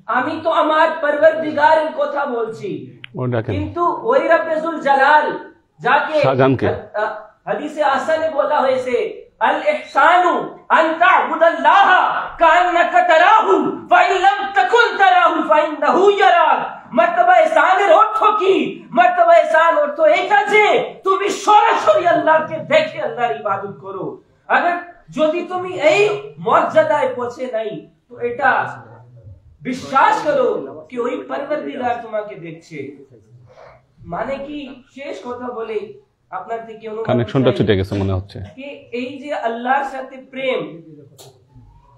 আমি তো আমার পরওয়ারদিগারের কথা বলছি, কিন্তু ওই রব্বুল জালাল যাকে হাদিসে আসানে বলা হয়েছে, আল ইহসানু আন তা'বুদাল্লাহ কান্নাকা তারাহু ফাইন লাম তাকুন তারাহু ফাইন্নাহু ইয়ারাক। মর্তবা ইহসানের অর্থ কি? মর্তবা ইহসান অর্থ এটা যে তুমি সরাসরি আল্লাহকে দেখে আল্লাহর ইবাদত করো। আগে যদি তুমি এই মর্যাদায় পৌঁছে নাই, তো এটা বিশ্বাস করো कि वही परवरदिगार तुम्हें देखছে। মানে কি? শেষ কথা বলে আপনার থেকে অনুমতি কানেকশনটা চাই ছুটে গেছে মনে হচ্ছে। कि এই যে আল্লাহর সাথে প্রেম,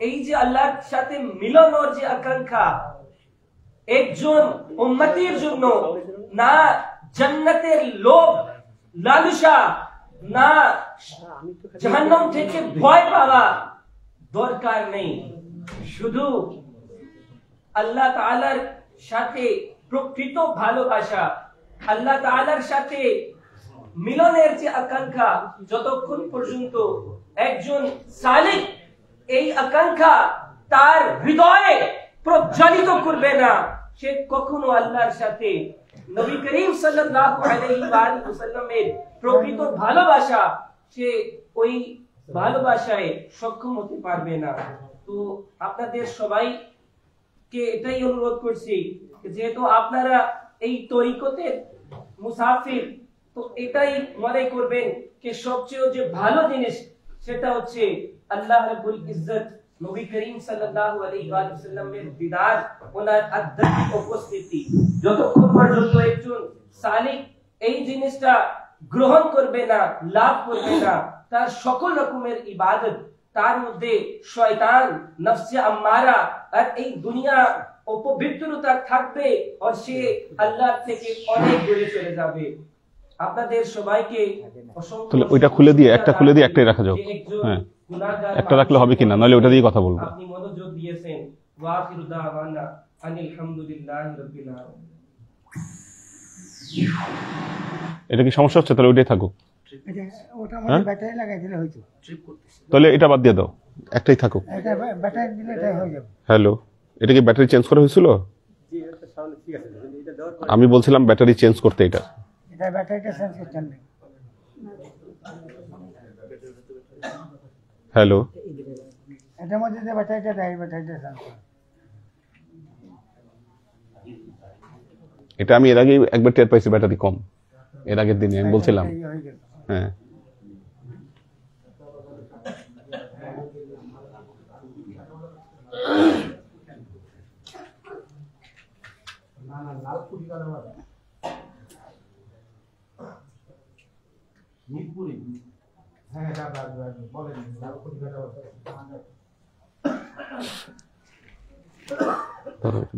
এই যে আল্লাহর সাথে মিলনের যে আকাঙ্ক্ষা একজন উম্মতের জন্য, না জান্নাতের লোভ লালসা, না জাহান্নাম থেকে ভয় পাওয়া দরকার নেই। শুধু আল্লাহ তাআলার সাথে প্রকৃত ভালোবাসা, আল্লাহ তাআলার সাথে মিলনের যে আকাঙ্ক্ষা, যতক্ষণ পর্যন্ত একজন সালিক এই আকাঙ্ক্ষা তার হৃদয়ে প্রজ্বলিত করবে না, সে কখনো আল্লাহর সাথে নবী করিম সাল্লাল্লাহু আলাইহি ওয়াসাল্লামের প্রকৃত ভালোবাসা, সে ওই ভালোবাসায় সক্ষম হতে পারবে না। তো আপনাদের সবাইকে এটাই অনুরোধ করছি, যেহেতু আপনারা এই তরিকতের মুসাফির, তো এটাই মনে করবেন যে সবচেয়ে যে ভালো জিনিস সেটা হচ্ছে আল্লাহ রাব্বুল ইজ্জত, নবী করিম সাল্লাল্লাহু আলাইহি ওয়াসাল্লামের দিদার, ওনার আধ্যাত্মিক উপস্থিতি। যতক্ষণ পর্যন্ত একজন সালিক এই জিনিসটা গ্রহণ করবে না, লাভ করবে না, তার সকল রকমের ইবাদত, তার মধ্যে শয়তান, নফসে আম্মারা আর এই দুনিয়া অপবিত্রতা থাকবে, আর সে আল্লাহ থেকে অনেক দূরে চলে যাবে। আপনাদের সবাইকে তাহলে ওইটা খুলে দিয়ে একটা খুলে দিয়ে একটাই রাখা যাক। হ্যাঁ, একটা রাখলে হবে কিনা, নইলে ওটা দিয়ে কথা বলবো। আপনি মনোযোগ দিয়েছেন। ওয়া আখিরু দাওয়ানা আনিল হামদুলিল্লাহি রাব্বিল আলামিন। এটা কি সমস্যা হচ্ছে? তাহলে ওইটাই থাকুক। ওটা আমাদের ব্যাটারি লাগাই দিলে হইতো। তাহলে এটা বাদ দিয়ে দাও, একটাই থাকুক। এটা ব্যাটারি দিলে এটা হয়ে যাবে। হ্যালো, এটা কি ব্যাটারি চেঞ্জ করা হয়েছিল? আমি বলছিলাম ব্যাটারি চেঞ্জ করতে। এটা ব্যাটারিটা চেঞ্জ করতে হবে। হ্যালো, এটার মধ্যে যে ব্যাটারিটা দেয়, ব্যাটারিটা চেঞ্জ করতে। এটা আমি এর আগে একবার টের পাইছি, ব্যাটারি কম। এর আগের দিনে আমি বলছিলাম। হ্যাঁ,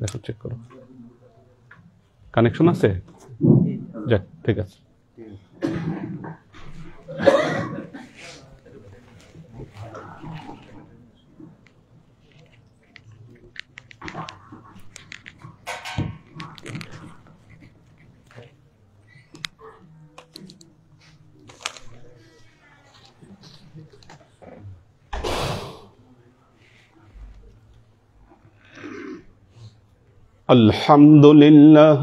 দেখো, চেক করো কানেকশন আছে। যাক, ঠিক আছে। আলহামদুলিল্লাহ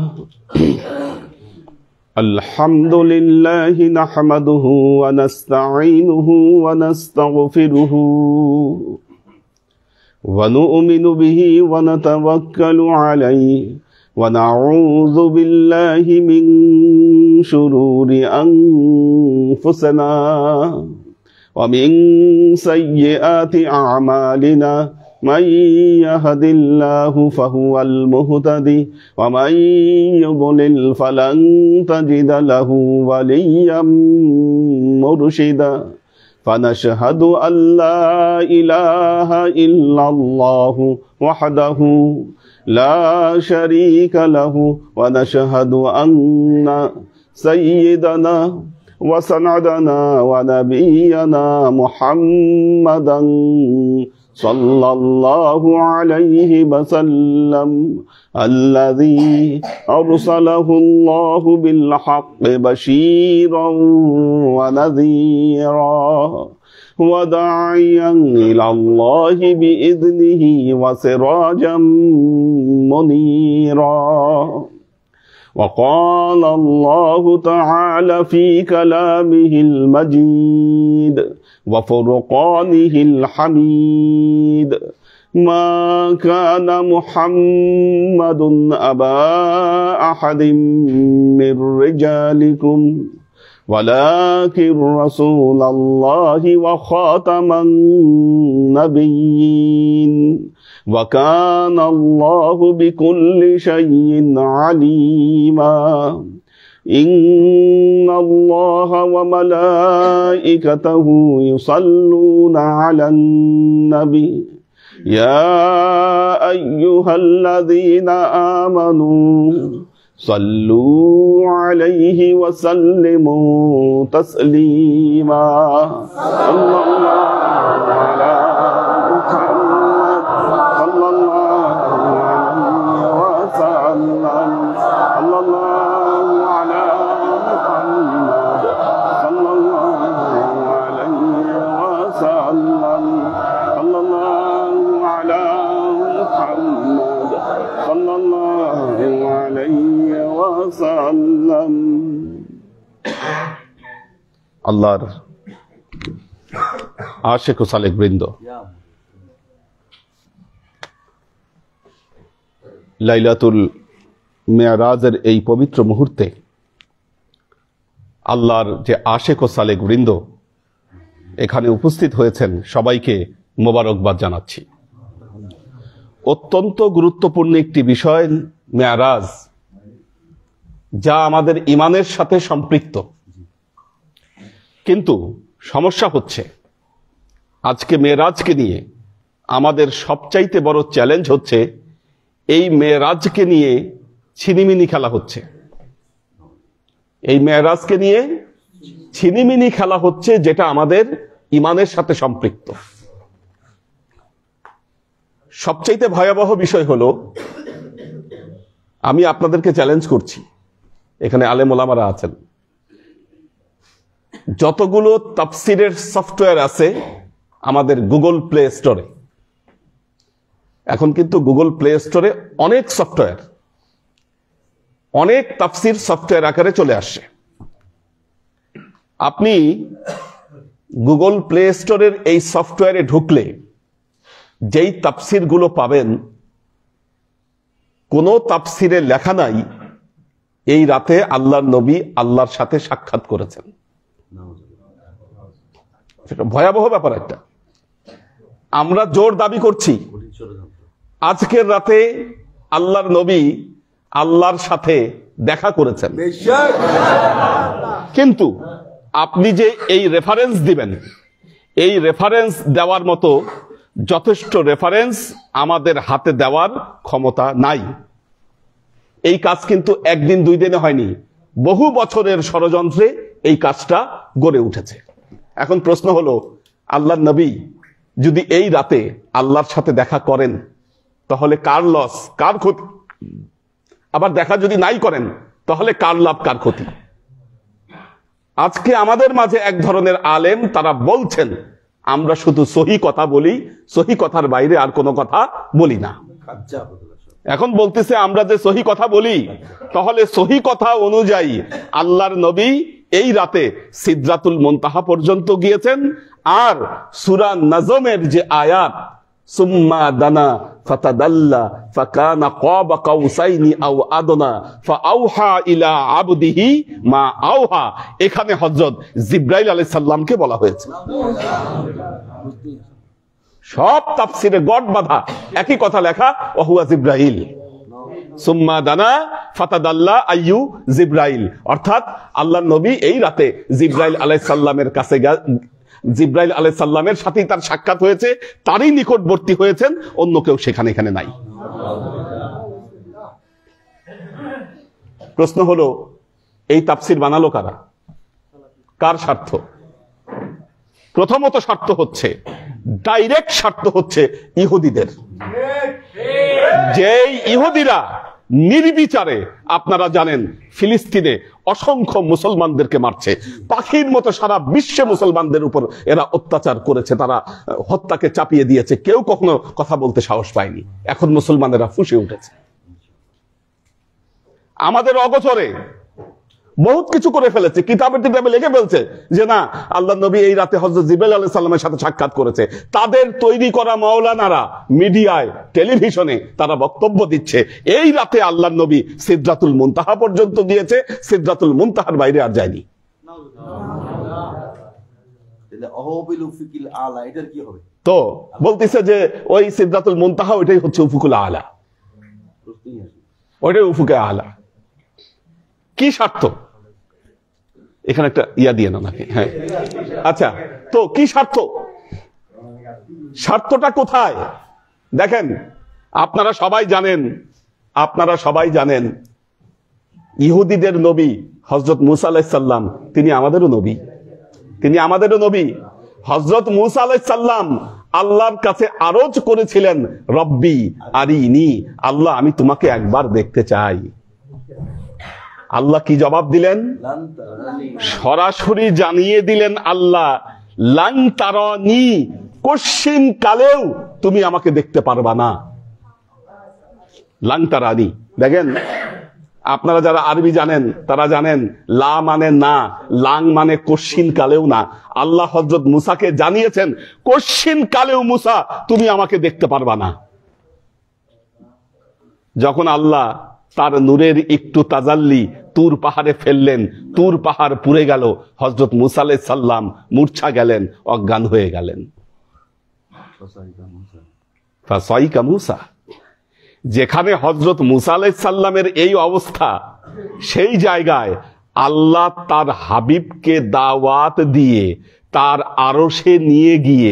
আলহামদুলিল্লাহি নাহমাদুহু ওয়া নাস্তাঈনুহু ওয়া নাস্তাগফিরুহু ওয়া নু'মিনু বিহি ওয়া নাতাওয়াক্কালু আলাইহি ওয়া নাউযু বিল্লাহি মিন শুরুরি আনফুসিনা ওয়া মিন সাইয়্যাতি আ'মালিনা من يهد الله فهو المهتدي ومن يضلل فلن تجد له وليا مرشدا فنشهد أن لا إله إلا الله وحده لا شريك له ونشهد أن سيدنا وسندنا ونبينا محمدا صلى الله عليه وسلم الذي أرسله الله بالحق بشيرا ونذيرا وداعيا إلى الله بإذنه وسراجا منيرا وقال الله تعالى في كلامه المجيد وفرقانه الحميد ما كان محمد أبا أحد من رجالكم ولكن رسول الله وخاتم النبيين وكان الله بكل شيء عليما ইন্নাল্লাহা ওয়া মালাইকাতাহু ইউসাল্লুনা আলান নবী ইয়া আইয়ুহাল্লাযীনা আমানু সাল্লু আলাইহি ওয়া সাল্লিমু তাসলিমা সাল্লাল্লাহু আলা মুহাম্মাদ সাল্লাল্লাহু আলাইহি ওয়া সাল্লাম সাল্লাল্লাহু আলা মুহাম্মাদ সাল্লাল্লাহু আলাইহি ওয়া সাল্লাম সাল্লাল্লাহু আলা মুহাম্মাদ সাল্লাল্লাহু আলাইহি ওয়া সাল্লাম। আল্লাহর আশিক ও সালেক বৃন্দ, লাইলাতুল মেরাজের এই পবিত্র মুহূর্তে আল্লাহর যে আশিক ও সালেক বৃন্দ এখানে উপস্থিত হয়েছেন, সবাইকে মোবারকবাদ জানাচ্ছি। অত্যন্ত গুরুত্বপূর্ণ একটি বিষয় মেরাজ, যা আমাদের ঈমানের সাথে সম্পৃক্ত। কিন্তু সমস্যা হচ্ছে, আজকে মেরাজকে নিয়ে আমাদের সবচাইতে বড় চ্যালেঞ্জ হচ্ছে, এই মেরাজকে নিয়ে ছিনিমিনি খেলা হচ্ছে। এই মেরাজকে নিয়ে ছিনিমিনি খেলা হচ্ছে, যেটা আমাদের ঈমানের সাথে সম্পৃক্ত। সবচাইতে ভয়াবহ বিষয় হলো, আমি আপনাদেরকে চ্যালেঞ্জ করছি, এখানে আলেম ওলামারা আছেন, যতগুলো তাফসিরের সফটওয়্যার আছে আমাদের গুগল প্লে স্টোরে, এখন কিন্তু গুগল প্লে স্টোরে অনেক সফটওয়্যার, অনেক তাফসির সফটওয়্যার আকারে চলে আসছে। আপনি গুগল প্লে স্টোরের এই সফটওয়্যারে ঢুকলে যেই তাফসির গুলো পাবেন, কোন তাফসিরে লেখা নাই এই রাতে আল্লাহর নবী আল্লাহর সাথে সাক্ষাৎ করেছেন। সেটা ভয়াবহ ব্যাপার একটা। আমরা জোর দাবি করছি আজকের রাতে আল্লাহর নবী আল্লাহর সাথে দেখা করেছেন, কিন্তু আপনি যে এই রেফারেন্স দিবেন, এই রেফারেন্স দেওয়ার মতো যথেষ্ট রেফারেন্স আমাদের হাতে দেওয়ার ক্ষমতা নাই। এই কাজ কিন্তু একদিন দুই দিনে হয়নি, বহু বছরের ষড়যন্ত্রে এই কাজটা গড়ে উঠেছে। এখন প্রশ্ন হলো, আল্লাহর নবী যদি এই রাতে আল্লাহর সাথে দেখা করেন, তাহলে কার লস, কার ক্ষতি? আবার দেখা যদি নাই করেন, তাহলে কার লাভ, কার ক্ষতি? আজকে আমাদের মাঝে এক ধরনের আলেম, তারা বলছেন আমরা শুধু সহি কথা বলি, সহি কথার বাইরে আর কোনো কথা বলি না। এখন বলতেছে আমরা যে সহি কথা বলি, তাহলে সহি কথা অনুযায়ী আল্লাহর নবী এই রাতে সিদরাতুল মুনতাহা পর্যন্ত গিয়েছেন। আর সূরা নাজমের যে আয়াত, সুম্মা দানা ফাতাদাল্লা ফাকানা কাবা কাউসাইনি আও আদনা ফাআওহা ইলা আবদিহি মা আওহা, এখানে হযরত জিবরাইল আলাইহিস সালামকে বলা হয়েছে। সব তাফসিরে গড বাঁধা একই কথা লেখা, ওয়া হুয়া জিবরাইল। সুম্মা দানা ফাতাদাল্লা আইয়ু জিবরাইল, অর্থাৎ আল্লাহর নবী এই রাতে জিবরাইল আলাইহিস সালামের কাছে, জিবরাইল আলাইহিস সালামের সাথেই তার সাক্ষাৎ হয়েছে, তারই নিকটবর্তী হয়েছেন, অন্য কেউ সেখানে এখানে নাই। প্রশ্ন হলো, এই তাফসির বানালো কারা, কার স্বার্থ? প্রথমত স্বার্থ হচ্ছে, ডাইরেক্ট স্বার্থ হচ্ছে ইহুদিদের। যেই ইহুদিরা নির্বিচারে, আপনারা জানেন ফিলিস্তিনে অসংখ্য মুসলমানদেরকে মারছে, পাখির মতো সারা বিশ্বে মুসলমানদের উপর এরা অত্যাচার করেছে, তারা হত্যাকে চাপিয়ে দিয়েছে, কেউ কখনো কথা বলতে সাহস পায়নি। এখন মুসলমানেরা ফুঁসে উঠেছে। আমাদের অগোচরে বহুত কিছু করে ফেলেছে, কিতাবে লিখে ফেলছে যে না, আল্লাহ নবী এই রাতে হযরত জিবরাইল আলাইহিস সালামের সাথে সাক্ষাৎ করেছে। তাদের তৈরি করা মাওলানারা মিডিয়ায়, টেলিভিশনে তারা বক্তব্য দিচ্ছে এই রাতে আল্লাহ নবী সিদরাতুল মুনতাহা পর্যন্ত গিয়েছে, সিদরাতুল মুনতাহার বাইরে আর যায়নি। তো বলতেছে যে ওই সিদরাতুল মুনতাহা ওইটাই হচ্ছে উফুকুল আলা, ওইটাই উফুকে আলা। কি স্বার্থ? এখানে একটা ইয়া দিয়ে না নাকি? হ্যাঁ, আচ্ছা, তো কি স্বার্থ, স্বার্থটা কোথায়? দেখেন, আপনারা সবাই জানেন ইহুদিদের নবী হযরত মূসা আলাইহিস সালাম তিনি আমাদেরও নবী। হযরত মূসা আলাইহিস সালাম আল্লাহর কাছে আরজ করেছিলেন, রব্বি আরিনি, আল্লাহ আমি তোমাকে একবার দেখতে চাই। আল্লাহ কি জবাব দিলেন? সরাসরি জানিয়ে দিলেন আল্লাহ, লান তারানি, কশ্চিন কালেও তুমি আমাকে দেখতে পারবা না। লান তারানি, দেখেন আপনারা যারা আরবি জানেন তারা জানেন লা মানে না, লাং মানে কশ্চিন কালেও না। আল্লাহ হযরত মূসাকে জানিয়েছেন, কশ্চিন কালেও মূসা তুমি আমাকে দেখতে পারবা না। যখন আল্লাহ তার নূরের একটু তাজাল্লি তুর পাহাড়ে ফেললেন, তুর পাহাড় পুড়ে গেল, হযরত মূসা আলাইহিস সালাম মূর্ছা গেলেন, অজ্ঞান হয়ে গেলেন। ফাসাইকা মূসা, যেখানে হযরত মূসা আলাইহিস সালামের এই অবস্থা, সেই জায়গায় আল্লাহ তার হাবিবকে দাওয়াত দিয়ে তার আরশে নিয়ে গিয়ে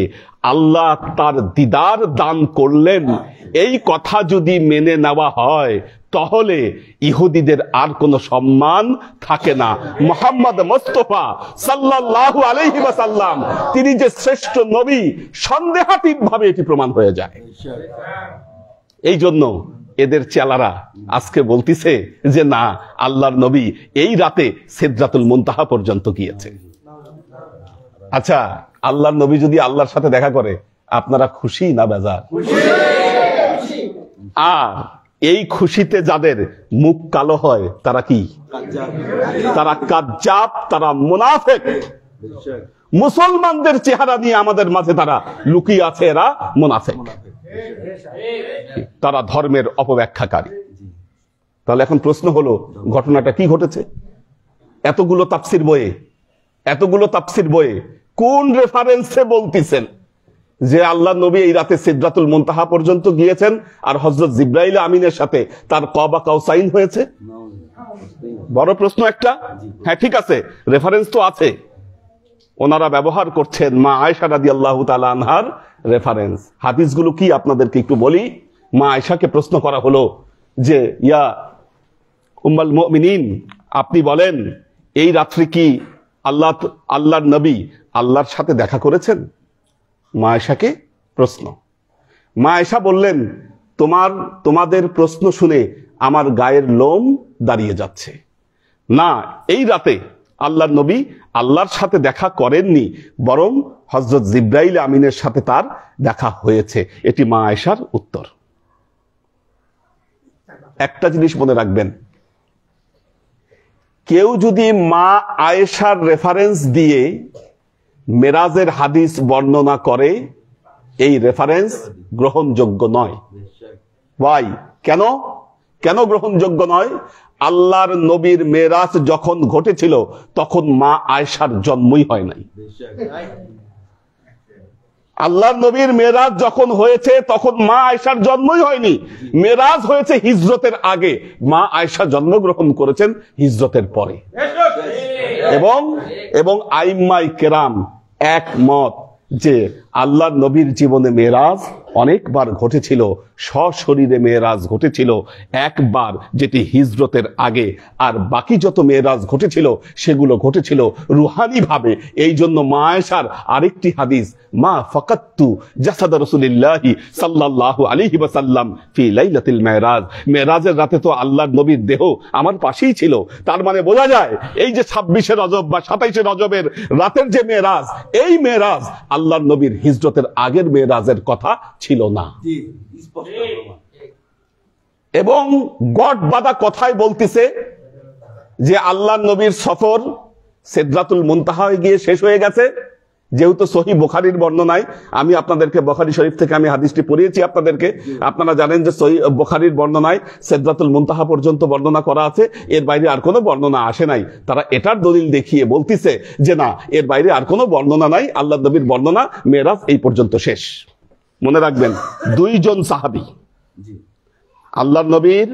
আল্লাহ তার দিদার দান করলেন। এই কথা যদি মেনে নেওয়া হয় তাহলে ইহুদিদের আর কোনো সম্মান থাকে না। মুহাম্মদ মুস্তাফা সাল্লাল্লাহু আলাইহি ওয়াসাল্লাম তিনি যে শ্রেষ্ঠ নবী, সন্দেহাতীতভাবে এটি প্রমাণ হয়ে যায়। এই জন্য এদের চেলারা আজকে বলতিছে যে না, আল্লাহর নবী এই রাতে সিদরাতুল মুনতাহা পর্যন্ত গিয়েছে। আচ্ছা, আল্লাহর নবী যদি আল্লাহর সাথে দেখা করে, আপনারা খুশি না বেজার? আর এই খুশিতে যাদের মুখ কালো হয় তারা কি? তারা কাজ্জাব, তারা মুনাফিক। মুসলমানদের চেহারা নিয়ে আমাদের মাঝে তারা লুকিয়ে আছে, এরা মুনাফিক, তারা ধর্মের অপব্যাখ্যাকারী। তাহলে এখন প্রশ্ন হলো, ঘটনাটা কি ঘটেছে? এতগুলো তাফসির বইয়ে কোন রেফারেন্সে বলতেছেন যে আল্লাহ নবী এই রাতে সিদরাতুল মুনতাহা পর্যন্ত গিয়েছেন আর হযরত জিবরাইল আমিনের সাথে তার কবা কাউসাইন হয়েছে? বড় প্রশ্ন একটা। হ্যাঁ, ঠিক আছে, রেফারেন্স তো আছে। ওনারা ব্যবহার করছেন মা আয়েশা রাদিয়াল্লাহু তাআলা আনহার রেফারেন্স। হাদিসগুলো কি আপনাদেরকে একটু বলি। মা আয়েশাকে প্রশ্ন করা হলো যে, ইয়া উম্মুল মুমিনিন, আপনি বলেন এই রাত্রি কি আল্লাহর নবী আল্লাহর সাথে দেখা করেছেন? মা আয়েশাকে প্রশ্ন। মা আয়েশা বললেন, তোমাদের প্রশ্ন শুনে আমার গায়ের লোম দাঁড়িয়ে যাচ্ছে। না, এই রাতে আল্লাহর নবী আল্লাহর সাথে দেখা করেননি, বরং হযরত জিবরাইল আমিনের সাথে তার দেখা হয়েছে। এটি মা আয়েশার উত্তর। একটা জিনিস মনে রাখবেন, কেউ যদি মা আয়েশার রেফারেন্স দিয়ে মেরাজের হাদিস বর্ণনা করে, এই রেফারেন্স গ্রহণযোগ্য নয়। ভাই, কেন গ্রহণযোগ্য নয়? আল্লাহর নবীর মেরাজ যখন ঘটেছিল তখন মা আয়েশার জন্মই হয় নাই। আল্লাহর নবীর মেরাজ যখন হয়েছে তখন মা আয়েশার জন্মই হয়নি। মেরাজ হয়েছে হিজরতের আগে, মা আয়েশা জন্মগ্রহণ করেছেন হিজরতের পরে। এবং আইম্মায়ে কেরাম একমত যে আল্লাহর নবীর জীবনে মেরাজ অনেকবার ঘটেছিল, সশরীরে মেরাজ ঘটেছিল একবার, যেটি হিজরতের আগে, আর বাকি যত মেরাজ ঘটেছিল সেগুলো ঘটেছিল রুহানি ভাবে। এই জন্য মা আয়েশার আরেকটি হাদিস, মা ফাকাত্তু জাসাদ রাসূলিল্লাহি সাল্লাল্লাহু আলাইহি ওয়াসাল্লাম ফি লাইলাতিল মেরাজ, মেরাজের রাতে তো আল্লাহর নবীর দেহ আমার পাশেই ছিল। তার মানে বোঝা যায় এই যে 26শে রজব বা 27শে রজবের রাতের যে মেরাজ, এই মেরাজ আল্লাহর নবীর হিজরতের আগের মেরাজের কথা ছিল না। এবং গট বাঁধা কথাই বলতেছে যে আল্লাহর নবীর সফর সিদরাতুল মুনতাহায় গিয়ে শেষ হয়ে গেছে। যেহেতু সহিহ বুখারীর বর্ণনায়, আমি আপনাদেরকে বুখারী শরীফ থেকে আমি হাদিসটি পড়িয়েছি আপনাদেরকে, আপনারা জানেন যে সহিহ বুখারীর বর্ণনায় সিদরাতুল মুনতাহা পর্যন্ত বর্ণনা করা আছে, এর বাইরে আর কোনো বর্ণনা আসে নাই। তারা এটার দলিল দেখিয়ে বলতিছে যে না, এর বাইরে আর কোনো বর্ণনা নাই, আল্লাহর নবীর বর্ণনা মেরাজ এই পর্যন্ত শেষ। মনে রাখবেন, দুইজন সাহাবী, আল্লাহর নবীর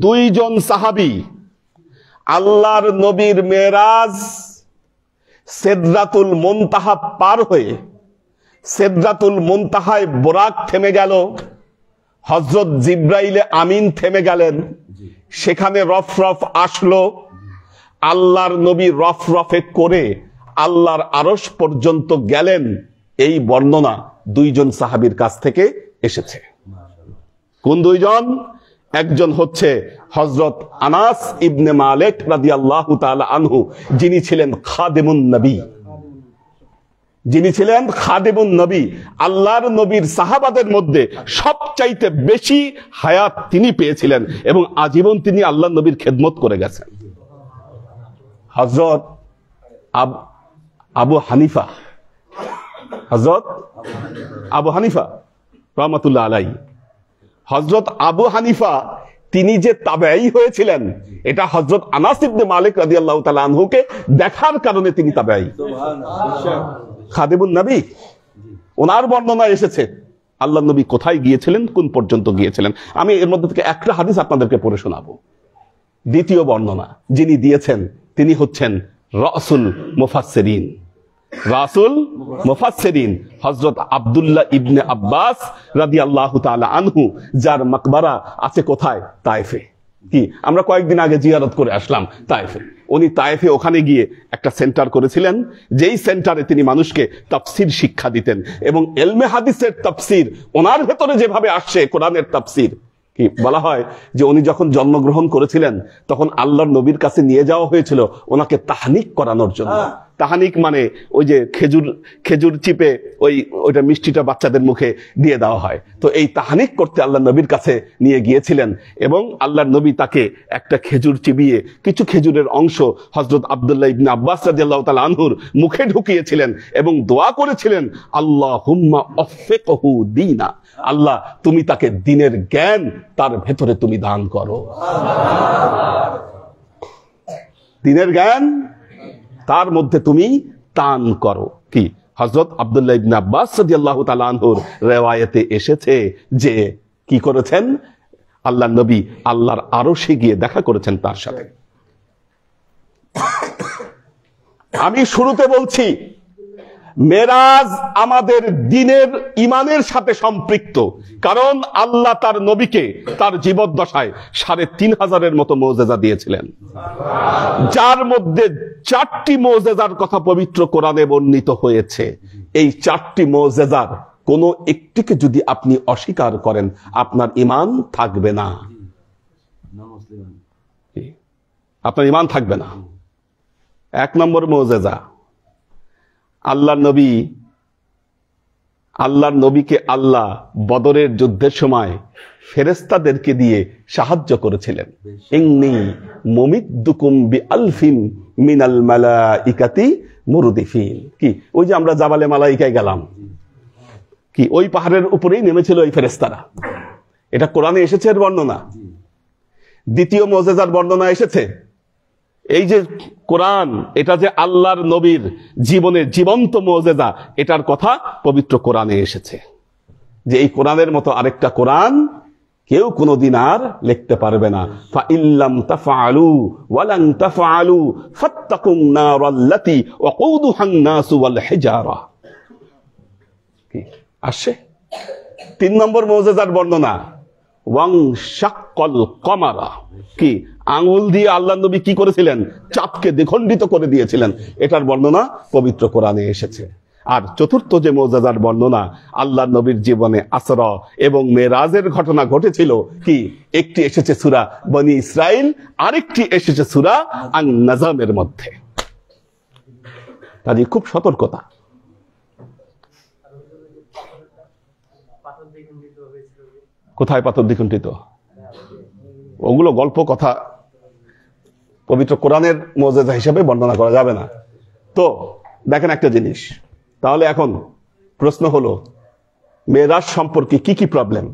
দুইজন সাহাবী আল্লাহর নবীর মেরাজ সিদরাতুল মুনতাহা পার হয়ে সিদরাতুল মুনতাহায় বুরাক থেমে গেল, হযরত জিবরাইলে আমিন থেমে গেলেন, সেখানে রফরফ আসলো, আল্লাহর নবী রফরফে করে আল্লাহর আরশ পর্যন্ত গেলেন। এই বর্ণনা দুইজন সাহাবীর কাছ থেকে এসেছে। কোন দুইজন? একজন হচ্ছে হযরত আনাস ইবনে মালিক রাদিয়াল্লাহু তাআলা আনহু, যিনি ছিলেন খাদেমুন নবী, যিনি ছিলেন খাদেমুন নবী। আল্লাহর নবীর সাহাবাদের মধ্যে সবচাইতে বেশি হায়াত তিনি পেয়েছিলেন এবং আজীবন তিনি আল্লাহর নবীর খেদমত করে গেছেন। হযরত আবু হানিফা, হযরত আবু হানিফা রাহমাতুল্লাহ আলাইহি, হযরত আবু হানিফা তিনি যে তাবেঈ হয়েছিলেন, এটা হযরত আনাস ইবনে মালিক রাদিয়াল্লাহু তাআলা আনহুকে দেখার কারণে তিনি তাবেঈ। খাদেমুন নবী, ওনার বর্ণনা এসেছে আল্লাহর নবী কোথায় গিয়েছিলেন, কোন পর্যন্ত গিয়েছিলেন। আমি এর মধ্যে থেকে একটা হাদিস আপনাদেরকে পড়ে শোনাবো। দ্বিতীয় বর্ণনা যিনি দিয়েছেন তিনি হচ্ছেন রাসূল মুফাসসিরিন, রাসূল মুফাসসিরিন হযরত আব্দুল্লাহ ইবনে আব্বাস রাদিয়াল্লাহু তাআলা আনহু, যার মাকবারা আছে কোথায়? তায়েফে। কি আমরা কয়েকদিন আগে জিয়ারত করে আসলাম তায়েফে। উনি তায়েফে ওখানে গিয়ে একটা সেন্টার করেছিলেন, যেই সেন্টারে তিনি মানুষকে তাফসীর শিক্ষা দিতেন এবং ইলমে হাদিসের তাফসীর ওনার ভেতরে যেভাবে আসছে, কোরআনের তাফসীর। কি বলা হয় যে উনি যখন জন্মগ্রহণ করেছিলেন তখন আল্লাহর নবীর কাছে নিয়ে যাওয়া হয়েছিল ওনাকে তাহনিক করানোর জন্য। তাহানিক মানে ওই যে খেজুর চিপে ওইটা মিষ্টিটা বাচ্চাদের মুখে দিয়ে দেওয়া হয়। তো এই তাহানিক করতে আল্লাহ নবীর কাছে নিয়ে গিয়েছিলেন এবং আল্লাহর নবী তাকে একটা খেজুর চিবিয়ে কিছু খেজুরের অংশ হযরত আব্দুল্লাহ ইবনে আব্বাস রাদিয়াল্লাহু তাআলা আনহুর মুখে ঢুকিয়েছিলেন এবং দোয়া করেছিলেন, আল্লাহুম্মা আফিকহু দীনা, আল্লাহ তুমি তাকে দ্বীনের জ্ঞান তার ভেতরে তুমি দান করো। দ্বীনের জ্ঞান তার মধ্যে তুমি দান করো। কি হযরত আব্দুল্লাহ ইবনে আব্বাস রাদিয়াল্লাহু তাআলা আনহুর riwayate এসেছে যে কি করেছেন আল্লাহর নবী আল্লাহর আরশে গিয়ে দেখা করেছেন তার সাথে। আমি শুরুতে বলছি মেরাজ আমাদের দ্বীনের ঈমানের সাথে সম্পৃক্ত, কারণ আল্লাহ তার নবীকে তার জীবদ্দশায় ৩৫০০-এর মতো মুজিজা দিয়েছিলেন, যার মধ্যে ৪টি মুজিজার কথা পবিত্র কোরআনে বর্ণিত হয়েছে। এই ৪টি মুজিজার কোন একটিকে যদি আপনি অস্বীকার করেন আপনার ঈমান থাকবে না, আপনার ঈমান থাকবে না। ১ নম্বর মুজিজা, আল্লাহর নবীকে আল্লাহ বদরের যুদ্ধের সময় ফেরেশতাদেরকে দিয়ে সাহায্য করেছিলেন। ইন্নী মুমিদ্দুকুম বিআলফিন মিনাল মালাইকাতি মুরদিফিন। কি ওই যে আমরা জাবালে মালাইকায় গেলাম, কি ওই পাহাড়ের উপরেই নেমেছিল ওই ফেরেশতারা। এটা কোরআনে এসেছে এর বর্ণনা। দ্বিতীয় মুজিজার বর্ণনা এসেছে, এই যে কোরআন, এটা যে আল্লাহর নবীর জীবনের জীবন্ত মুজিজা, এটার কথা পবিত্র কোরআনে এসেছে যে এই কোরআনের মতো আরেকটা কোরআন কেউ কোনোদিন আর লিখতে পারবে না। ফা ইল্লাম তাফআলু ওয়া লান তাফআলু ফাত্তাকুন নারাল্লাতী ওয়াকুদুহান নাসু ওয়াল হিজারা। কি আসে ৩ নম্বর মুজিজার বর্ণনা, ওয়াং শাক্কাল কমারা। কি আঙ্গুল দিয়ে আল্লাহর নবী কি করেছিলেন? চাঁদকে দ্বিখণ্ডিত করে দিয়েছিলেন। এটার বর্ণনা পবিত্র কোরআনে এসেছে। আর চতুর্থ যে মুজিজার বর্ণনা, আল্লাহর নবীর জীবনে আসরা এবং মেরাজের ঘটনা ঘটেছিল। কি একটি এসেছে সূরা বনি ইসরাইল, আরেকটি এসেছে সূরা আন-নাজমের মধ্যে। কাজে খুব সতর্কতা। কোথায় পাথর দ্বিখণ্ডিত? ওগুলো গল্প কথা, পবিত্র কোরআনের মুজিজা হিসেবে বর্ণনা করা যাবে না। তো দেখেন একটা জিনিস, তাহলে এখন প্রশ্ন হলো মেরাজ সম্পর্কে কি কি প্রবলেম।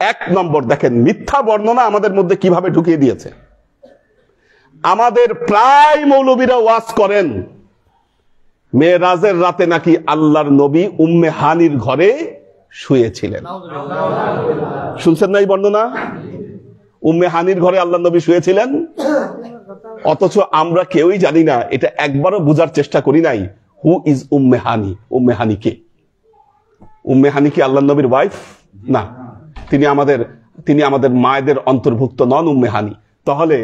১ নম্বর দেখেন মিথ্যা বর্ণনা আমাদের মধ্যে কিভাবে ঢুকিয়ে দিয়েছে। আমাদের প্রায় মৌলবীরা ওয়াজ করেন মেরাজের রাতে নাকি আল্লাহর নবী উম্মে হানির ঘরে শুয়েছিলেন। শুনছেন না এই বর্ণনা? উম্মে হানির ঘরে আল্লাহ নবী শুয়েছিলেন, অথচ আমরা কেউই জানি না, এটা একবারও বোঝার চেষ্টা করি নাই হু ইজ উম্মে হানি। উম্মে হানি কে? উম্মে হানি কি আল্লাহ নবীর ওয়াইফ? না, তিনি আমাদের মায়েদের অন্তর্ভুক্ত নন উম্মে হানি। তাহলে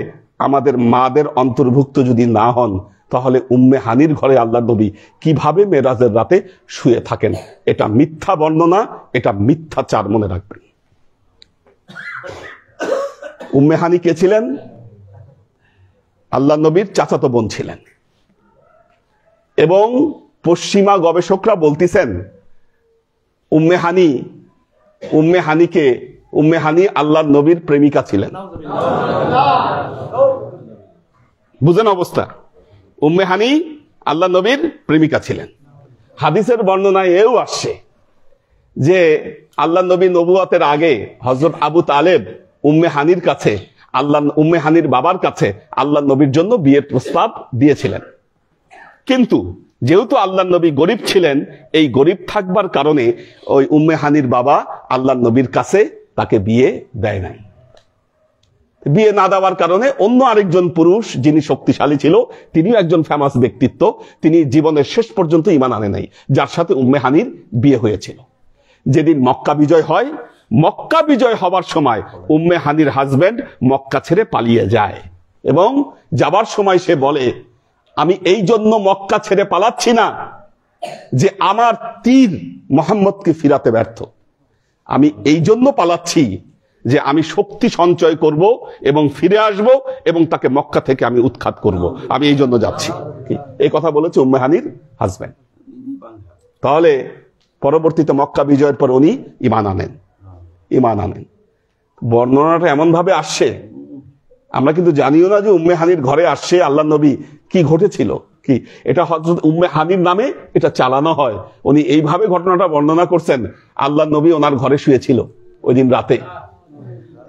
আমাদের মাদের অন্তর্ভুক্ত যদি না হন, তাহলে উম্মে হানির ঘরে আল্লাহ নবী কিভাবে মেরাজের রাতে শুয়ে থাকেন? এটা মিথ্যা বর্ণনা, এটা মিথ্যাচার, মনে রাখবেন। উম্মে হানি কে ছিলেন? আল্লাহ নবীর চাচাতো বোন ছিলেন। এবং পশ্চিমা গবেষকরা বলতেছেন উম্মে হানি আল্লাহ নবীর প্রেমিকা ছিলেন। বুঝেন অবস্থা? উম্মে হানি আল্লাহ নবীর প্রেমিকা ছিলেন। হাদিসের বর্ণনায় এও আসছে যে আল্লাহ নবী নবুয়তের আগে হযরত আবু তালেব উম্মে হানির বাবার কাছে আল্লাহ নবীর জন্য বিয়ের প্রস্তাব দিয়েছিলেন। কিন্তু যেহেতু আল্লাহ নবী গরিব ছিলেন, এই গরিব থাকবার কারণে ওই উম্মে হানির বাবা আল্লাহ নবীর কাছে তাকে বিয়ে দেয় নাই। বিয়ে না দেওয়ার কারণে অন্য আরেকজন পুরুষ যিনি শক্তিশালী ছিল, তিনিও একজন ফেমাস ব্যক্তিত্ব, তিনি জীবনের শেষ পর্যন্ত ঈমান আনে নাই, যার সাথে উম্মে হানির বিয়ে হয়েছিল। যেদিন মক্কা বিজয় হয়, মক্কা বিজয় হবার সময় উম্মে হানির হাজবেন্ড মক্কা ছেড়ে পালিয়ে যায় এবং যাবার সময় সে বলে, আমি এই জন্য মক্কা ছেড়ে পালাচ্ছি না যে আমার তীর মুহাম্মদকে ফিরাতে ব্যর্থ, আমি এই জন্য পালাচ্ছি যে আমি শক্তি সঞ্চয় করব এবং ফিরে আসব এবং তাকে মক্কা থেকে আমি উৎখাত করব, আমি এই জন্য যাচ্ছি। এই কথা বলেছে উম্মে হানির হাজবেন্ড। তাহলে পরবর্তীতে মক্কা বিজয়ের পর উনি ঈমান আনেন। বর্ণনাটা এমন ভাবে আসছে, আমরা কিন্তু জানিও না যে উম্মে হানির ঘরে আসছে আল্লাহ নবী, কি ঘটেছিল কি, এটা হযরত উম্মে হানির নামে এটা চালানো হয়। উনি এইভাবে ঘটনাটা বর্ণনা করছেন, আল্লাহ নবী ওনার ঘরে শুয়েছিল ওই দিন রাতে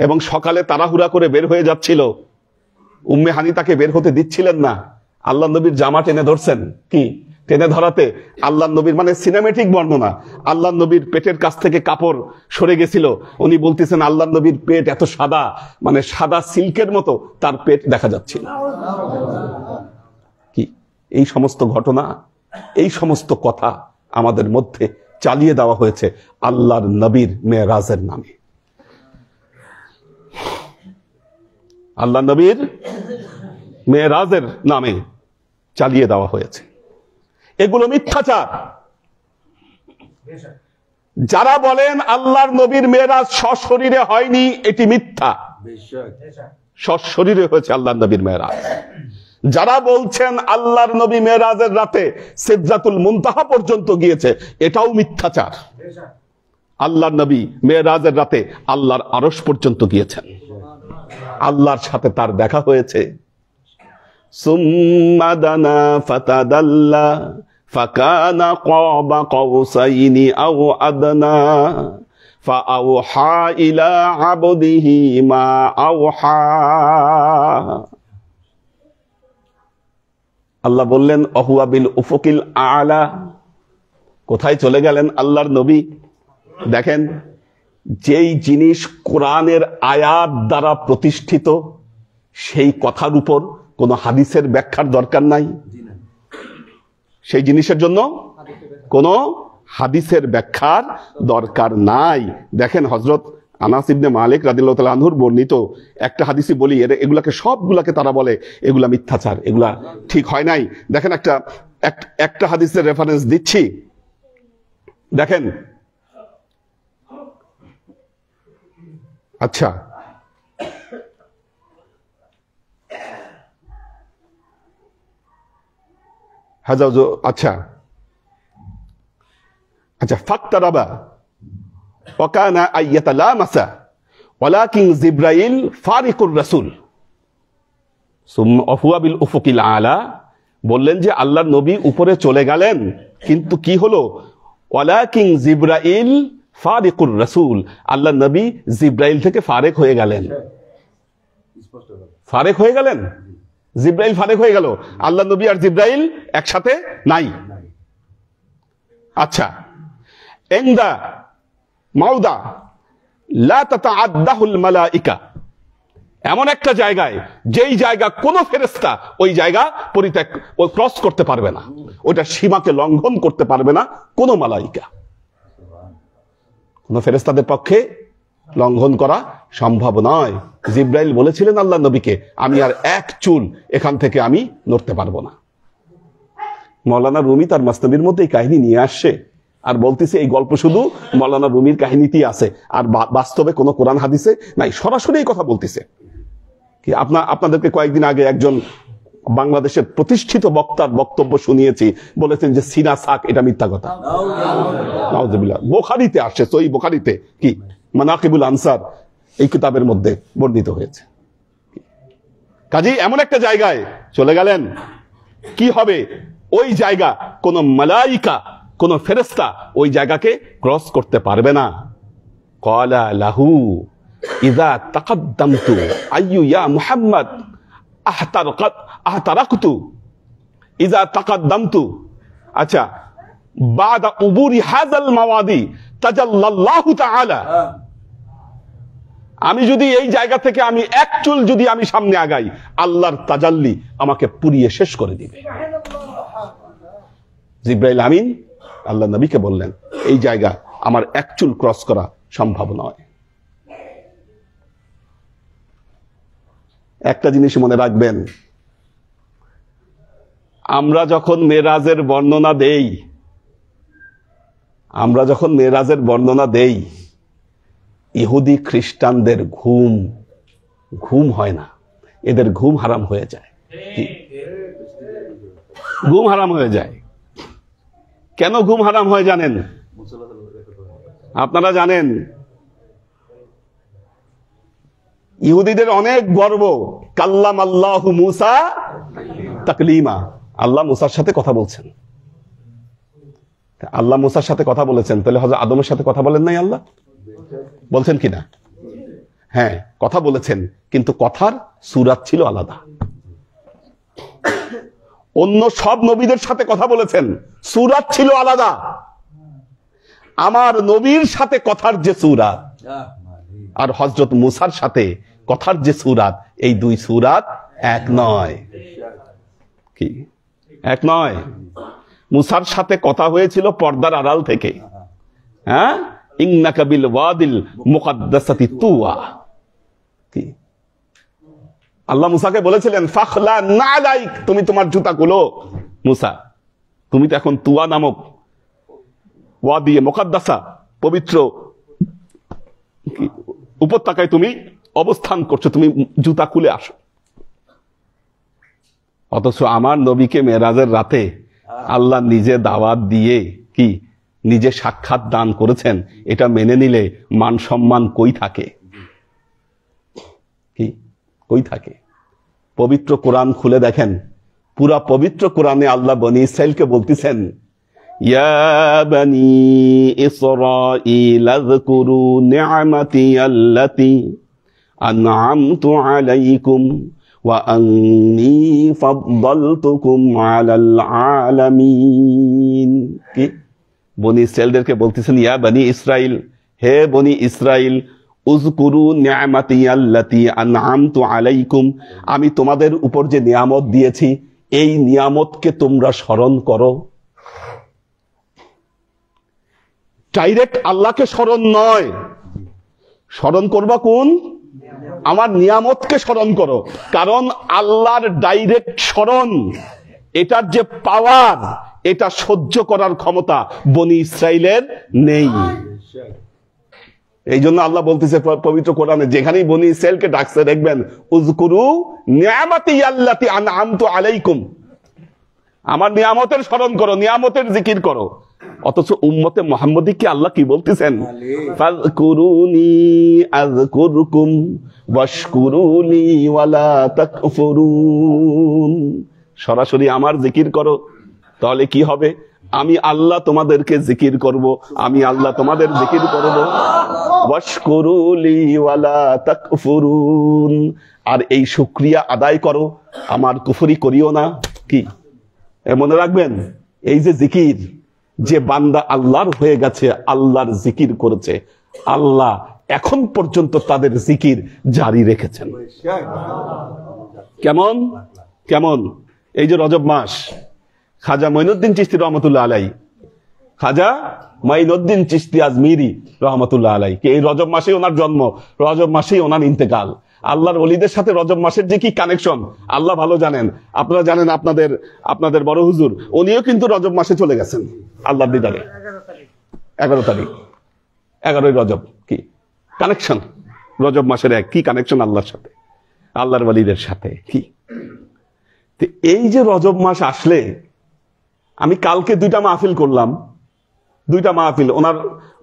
এবং সকালে তাড়াহুড়া করে বের হয়ে যাচ্ছিল। উম্মে হানি তাকে বের হতে দিচ্ছিলেন না, আল্লাহ নবীর জামা টেনে ধরছেন। কি টেনে ধরাতে আল্লাহ নবীর, মানে সিনেমেটিক বর্ণনা, আল্লাহ নবীর পেটের কাছ থেকে কাপড় সরে গেছিল। উনি বলতেছেন আল্লাহ নবীর পেট এত সাদা, মানে সাদা সিল্কের মতো তার পেট দেখা যাচ্ছিল। কি এই সমস্ত ঘটনা, এই সমস্ত কথা আমাদের মধ্যে চালিয়ে দেওয়া হয়েছে আল্লাহর নবীর মেরাজের নামে। আল্লাহ নবীর মেরাজের নামে চালিয়ে দেওয়া হয়েছে। এগুলো মিথ্যাচার। যারা বলেন আল্লাহর নবীর মেরাজ সশরীরে হয়নি, এটি মিথ্যা। সশরীরে হয়েছে আল্লাহর নবীর মেরাজ। যারা বলছেন আল্লাহর নবী মেরাজের রাতে সিদরাতুল মুনতাহা পর্যন্ত গিয়েছে, এটাও মিথ্যাচার। আল্লাহর নবী মেরাজের রাতে আল্লাহর আরশ পর্যন্ত গিয়েছেন, আল্লাহর সাথে তার দেখা হয়েছে। সুম্মা দানা ফাতাদাল্লা ফাকানা ক্বাবা কাউসাইনি আও আদনা ফাআওহা ইলা আবদিহি মা আওহা। আল্লাহ বললেন অহুয়া বিল উফুকিল আলা। কোথায় চলে গেলেন আল্লাহর নবী? দেখেন, যেই জিনিস কোরআনের আয়াত দ্বারা প্রতিষ্ঠিত, সেই কথার উপর কোনো হাদিসের ব্যাখ্যার দরকার নাই। সেই জিনিসের জন্য কোনো হাদিসের ব্যাখ্যার দরকার নাই। দেখেন হযরত আনাস ইবনে মালিক রাদিয়াল্লাহু তাআলা আনহুর বর্ণিত একটা হাদিসই বলি, এগুলাকে সবগুলাকে তারা বলে এগুলা মিথ্যাচার, এগুলা ঠিক হয় নাই। দেখেন একটা হাদিসের রেফারেন্স দিচ্ছি, দেখেন। আচ্ছা, আচ্ছা ফাকতারাবা ওয়াকানা আইয়াতালামাসা ওয়ালাকিন জিবরাইল ফারিকুর রাসূল সুম্মা আফওয়া বিল উফুকিল আলা। বললেন যে আল্লাহর নবী উপরে চলে গেলেন, কিন্তু কি হলো? ওয়ালাকিন জিবরাইল ফারিকুর রাসূল, আল্লাহর নবী জিবরাইল থেকে ফারেক হয়ে গেলেন। ফারেক হয়ে গেলেন, জিবরাইল ফারেক হয়ে গেল, আল্লাহ নবী আর জিবরাইল একসাথে নাই। আচ্ছা, ইনদা মাউদা লা তাতাআদ্দাহুল মালাইকা, এমন একটা জায়গায় যেই জায়গা কোন ফেরেশতা ওই জায়গা পরিত্যাগ ক্রস করতে পারবে না, ওটা সীমাকে লঙ্ঘন করতে পারবে না কোন মালাইকা। কোন ফেরেশতাদের পক্ষে লঙ্ঘন করা সম্ভব নয়। জিব্রাইল বলেছিলেন আল্লাহ নবীকে, আমি আর এক চুল এখান থেকে আমি নড়তে পারবো না। মৌলানা রুমি তার মাসনবীর মধ্যে এই কাহিনী নিয়ে আসছে আর বলতেছে এই গল্প শুধু মৌলানা রুমির কাহিনীতেই আছে, আর বাস্তবে কোনো কোরআন হাদিসে নাই। সরাসরি এই কথা বলতেছে। কি আপনাদেরকে কয়েকদিন আগে একজন বাংলাদেশের প্রতিষ্ঠিত বক্তার বক্তব্য শুনিয়েছি, বলেছেন যে সিনা সাক এটা মিথ্যা কথা। নাউজুবিল্লাহ। বুখারীতে আসছে, সহিহ বুখারীতে কি মানাকিবুল আনসার এই কিতাবের মধ্যে বর্ণিত হয়েছে। কাজী এমন একটা জায়গায় চলে গেলেন, কি হবে ওই জায়গা কোন মালাইকা কোন ফেরেশতা ওই জায়গাকে ক্রস করতে পারবে না। ক্বালা লাহু ইযা তাকাদ্দামতু আইয়ু ইয়া মুহাম্মদ আহতারাকতু ইযা তাকাদ্দামতু। আচ্ছা, বাদা উবুরি হাযাল মাওয়াদি তাজাল্লাল্লাহু তাআলা, আমি যদি এই জায়গা থেকে আমি এক চুল যদি আমি সামনে আগাই, আল্লাহর তাজাল্লি আমাকে পুড়িয়ে শেষ করে দিবে। জিব্রাইল আমিন আল্লাহ নবীকে বললেন, এই জায়গা আমার এক চুল ক্রস করা সম্ভব নয়। একটা জিনিস মনে রাখবেন, আমরা যখন মেরাজের বর্ণনা দেই, ইহুদি খ্রিস্টানদের ঘুম হয় না, এদের ঘুম হারাম হয়ে যায়। ঘুম হারাম হয়ে যায়। কেন ঘুম হারাম হয় জানেন? আপনারা জানেন ইহুদিদের অনেক গর্ব, কাল্লাম আল্লাহু মুসা তাকলিমা, আল্লাহ মুসার সাথে কথা বলছেন। আল্লাহ মুসার সাথে কথা বলেছেন, তাহলে হযরত আদমের সাথে কথা বলেন নাই? আল্লাহ বলছেন কিনা? হ্যাঁ, কথা বলেছেন, কিন্তু কথার সূরাত ছিল আলাদা। অন্য সব নবীদের সাথে কথা বলেছেন, সূরাত ছিল আলাদা। আমার নবীর সাথে কথার যে সূরাত আর হযরত মুসার সাথে কথার যে সূরাত, এই দুই সূরাত এক নয়। কি এক নয়? মুসার সাথে কথা হয়েছিল পর্দার আড়াল থেকে। হ্যাঁ, ইন্নাকা বিল ওয়াদিল মুকাদ্দাসাতি তুয়া। কি আল্লাহ মুসাকে বলেছিলেন, ফাখলা নালাইক, তুমি তোমার জুতা খুলো। মুসা, তুমি তো এখন তুয়া নামক ওয়াদি মুকাদ্দাসা পবিত্র উপত্যকায় তুমি অবস্থান করছো, তুমি জুতা খুলে আসো। অথচ আমার নবীকে মেরাজের রাতে আল্লাহ নিজে দাওয়াত দিয়ে কি নিজে সাক্ষাৎ দান করেছেন, এটা মেনে নিলে মান সম্মান কই থাকে? কি কই থাকে? পবিত্র কোরআন খুলে দেখেন, পুরা পবিত্র কোরআনে আল্লাহ বনি ইসরাইলকে বলতেছেন, ইয়া বনি ইসরাঈল আযকুরু নি'মাতি আল্লাতী আন'আমতু আলাইকুম ওয়া আন্নী ফাদ্দালতুকুম আলাল আলামিন। কি বনি ইসরাইলদেরকে বলতেছেন, ইয়া বনি ইসরাইল, হে বনি ইসরাইল, উযকুরু নি'মাতি আল্লাতী আন'আমতু আলাইকুম, আমি তোমাদের উপর যে নিয়ামত দিয়েছি এই নিয়ামতকে তোমরা স্মরণ করো। ডাইরেক্ট আল্লাহকে স্মরণ নয়, স্মরণ করবা কোন? আমার নিয়ামতকে স্মরণ করো। কারণ আল্লাহর ডাইরেক্ট স্মরণ, এটার যে পাওয়ার, এটা সহ্য করার ক্ষমতা বনি ইসরাইলের নেই। এই জন্য আল্লাহ বলতেছে পবিত্র কোরআনে, যেখানেই বনি ইসরাইলকে ডাকছে দেখবেন, উযকুরু নি'মাতি আল্লাতী আন'আমতু আলাইকুম, আমার নিয়ামতের স্মরণ করো, নিয়ামতের জিকির করো। অথচ উম্মতে মুহাম্মদীকে আল্লাহ কি বলতেছেন? ফাযকুরুনি আযকুরকুম ওয়াশকুরুলি ওয়ালা তাকফুরুন, সরাসরি আমার জিকির করো, তাহলে কি হবে? আমি আল্লাহ তোমাদেরকে জিকির করব, আমি আল্লাহ তোমাদের জিকির করব। ওয়াশকুরুলি ওয়ালা তাকফুরুন, আর এই শুকরিয়া আদায় করো, আমার কুফরি করিও না। কি মনে রাখবেন, এই যে জিকির, যে বান্দা আল্লাহর হয়ে গেছে, আল্লাহর জিকির করেছে, আল্লাহ এখন পর্যন্ত তাদের জিকির জারি রেখেছেন। কেমন কেমন এই যে রজব মাস, খাজা মঈনুদ্দিন চিশতি রহমতুল্লাহ আলাই, খাজা মঈনুদ্দিন চিশতি আজমিরি রহমতুল্লাহ আলাই, এই রজব মাসেই ওনার জন্ম, রজব মাসেই ওনার ইন্তেকাল। আল্লাহর ওলিদের সাথে রজব মাসের যে কি কানেকশন আল্লাহ ভালো জানেন। আপনারা জানেন, আপনাদের বড় হুজুর উনিও কিন্তু রজব মাসে চলে গেছেন আল্লাহর দিদারে। 11 তারিখ 11ই রজব। কি কানেকশন রজব মাসের, কি কানেকশন আল্লাহর সাথে, আল্লাহর ওলিদের সাথে। কি এই যে রজব মাস আসলে, আমি কালকে 2টা মাহফিল করলাম, 2টা মাহফিল ওনার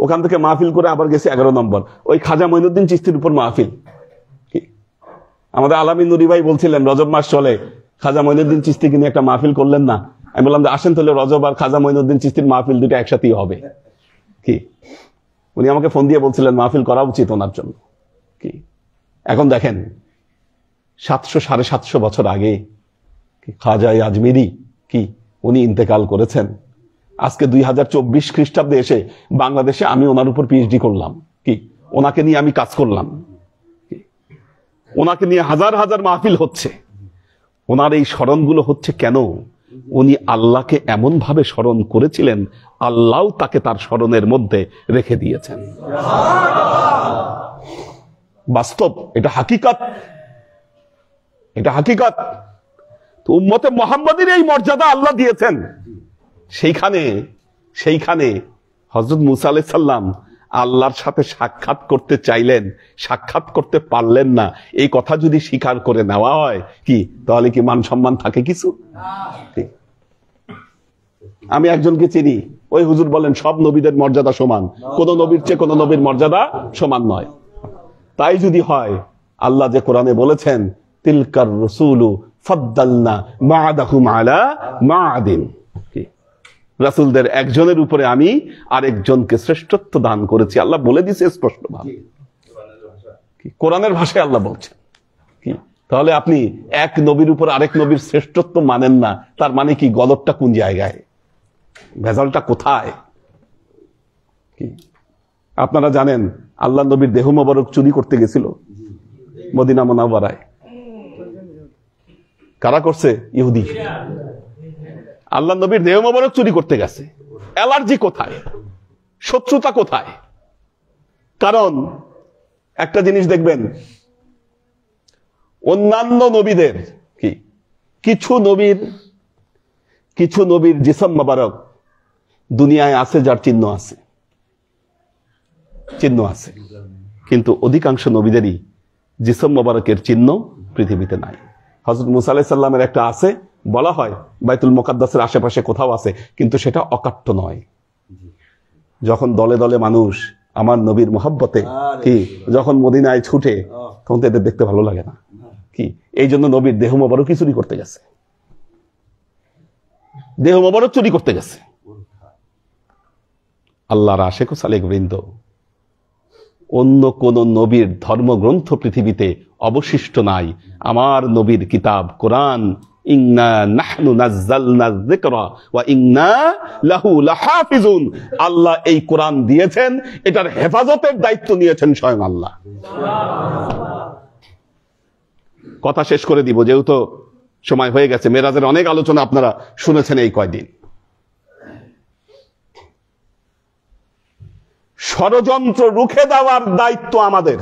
ওখান থেকে মাহফিল করে আবার গেছি 11 নম্বর, ওই খাজা মঈনুদ্দিন চিশতির উপর মাহফিল। আমাদের আলামী নুরি ভাই বলছিলেন রজব মাস চলে, খাজা মঈনুদ্দিন চিশতিকে নিয়ে একটা মাহফিল করলেন না? আমি বললাম যে আসেন তাহলে রজব আর খাজা মঈনুদ্দিন চিশতির মাহফিল 2টা একসাথেই হবে। কি উনি আমাকে ফোন দিয়ে বলছিলেন মাহফিল করা উচিত ওনার জন্য। কি এখন দেখেন 700-750 বছর আগে খাজা আজমিরি কি উনি ইন্তেকাল করেছেন। আজকে 2024 খ্রিস্টাব্দে এসে বাংলাদেশে আমি ওনার উপর পিএইচডি করলাম। কি ওনাকে নিয়ে আমি কাজ করলাম, ওনাকে নিয়ে হাজার হাজার মাহফিল হচ্ছে। ওনার এই স্মরণগুলো হচ্ছে কেন? উনি আল্লাহকে এমন ভাবে স্মরণ করেছিলেন, আল্লাহ তাকে তার স্মরণের মধ্যে রেখে দিয়েছেন। বাস্তব, এটা হাকিকত, এটা হাকিকত। তো উম্মতে মুহাম্মাদীর এই মর্যাদা আল্লাহ দিয়েছেন। সেইখানে হযরত মুসা আলাইহিস সালাম আল্লাহর সাথে সাক্ষাৎ করতে চাইলেন, সাক্ষাৎ করতে পারলেন না। এই কথা যদি স্বীকার করে নেওয়া হয় কি, তাহলে কি মান সম্মান থাকে কিছু? আমি একজনকে চিনি, ওই হুজুর বলেন সব নবীদের মর্যাদা সমান, কোন নবীর চেয়ে কোন নবীর মর্যাদা সমান নয়। তাই যদি হয়, আল্লাহ যে কোরআনে বলেছেন তিলকার রাসূলু ফাদ্দালনা বা'দাহুম আলা মা'দিন, রাসূলদের একজনের উপরে আমি আরেকজনকে শ্রেষ্ঠত্ব দান করেছি। আল্লাহ বলে দিয়েছে স্পষ্টভাবে, কোরআনের ভাষায় আল্লাহ বলছেন। কি তাহলে আপনি এক নবীর উপর আরেক নবীর শ্রেষ্ঠত্ব মানেন না, তার মানে কি গলতটা কোন জায়গায়, ভেজালটা কোথায়? কি আপনারা জানেন আল্লাহ নবীর দেহ মোবারক চুরি করতে গেছিল মদিনা মুনাওয়ারায়। কারা করছে? ইহুদি। আল্লাহ নবীর দেহ মোবারক চুরি করতে গেছে। অ্যালার্জি কোথায়, শত্রুতা কোথায়? কারণ একটা জিনিস দেখবেন, অন্যান্য নবীদের কি কিছু নবীর জিসম মোবারক দুনিয়ায় আছে, যার চিহ্ন আছে, কিন্তু অধিকাংশ নবীদেরই জিসম মোবারকের চিহ্ন পৃথিবীতে নাই। হযরত মুসা আলাইহিস সালামের একটা আছে, বলা হয় বাইতুল মুকাদ্দাসের আশেপাশে কোথাও আছে, কিন্তু সেটা অকাট্য নয়। যখন দলে দলে মানুষ আমার নবীর মহব্বতে কি যখন মদিনায় ছুটে, তখন তো এদের দেখতে ভালো লাগে না। কি এই জন্য নবীর দেহ মোবারক চুরি করতে গেছে, দেহ মোবারক চুরি করতে গেছে। আল্লাহর আশিক ও সালেক বৃন্দ, অন্য কোন নবীর ধর্মগ্রন্থ পৃথিবীতে অবশিষ্ট নাই। আমার নবীর কিতাব কোরআন, ইন্না নাহনু নাযালনা যিকরা ওয়া ইন্না লাহু লাহাফিজুন, আল্লাহ এই কোরআন দিয়েছেন, এটার হেফাজতের দায়িত্ব নিয়েছেন স্বয়ং আল্লাহ। কথা শেষ করে দিব, যেহেতু সময় হয়ে গেছে। মেরাজের অনেক আলোচনা আপনারা শুনেছেন এই কয়দিন। ষড়যন্ত্র রুখে দেওয়ার দায়িত্ব আমাদের।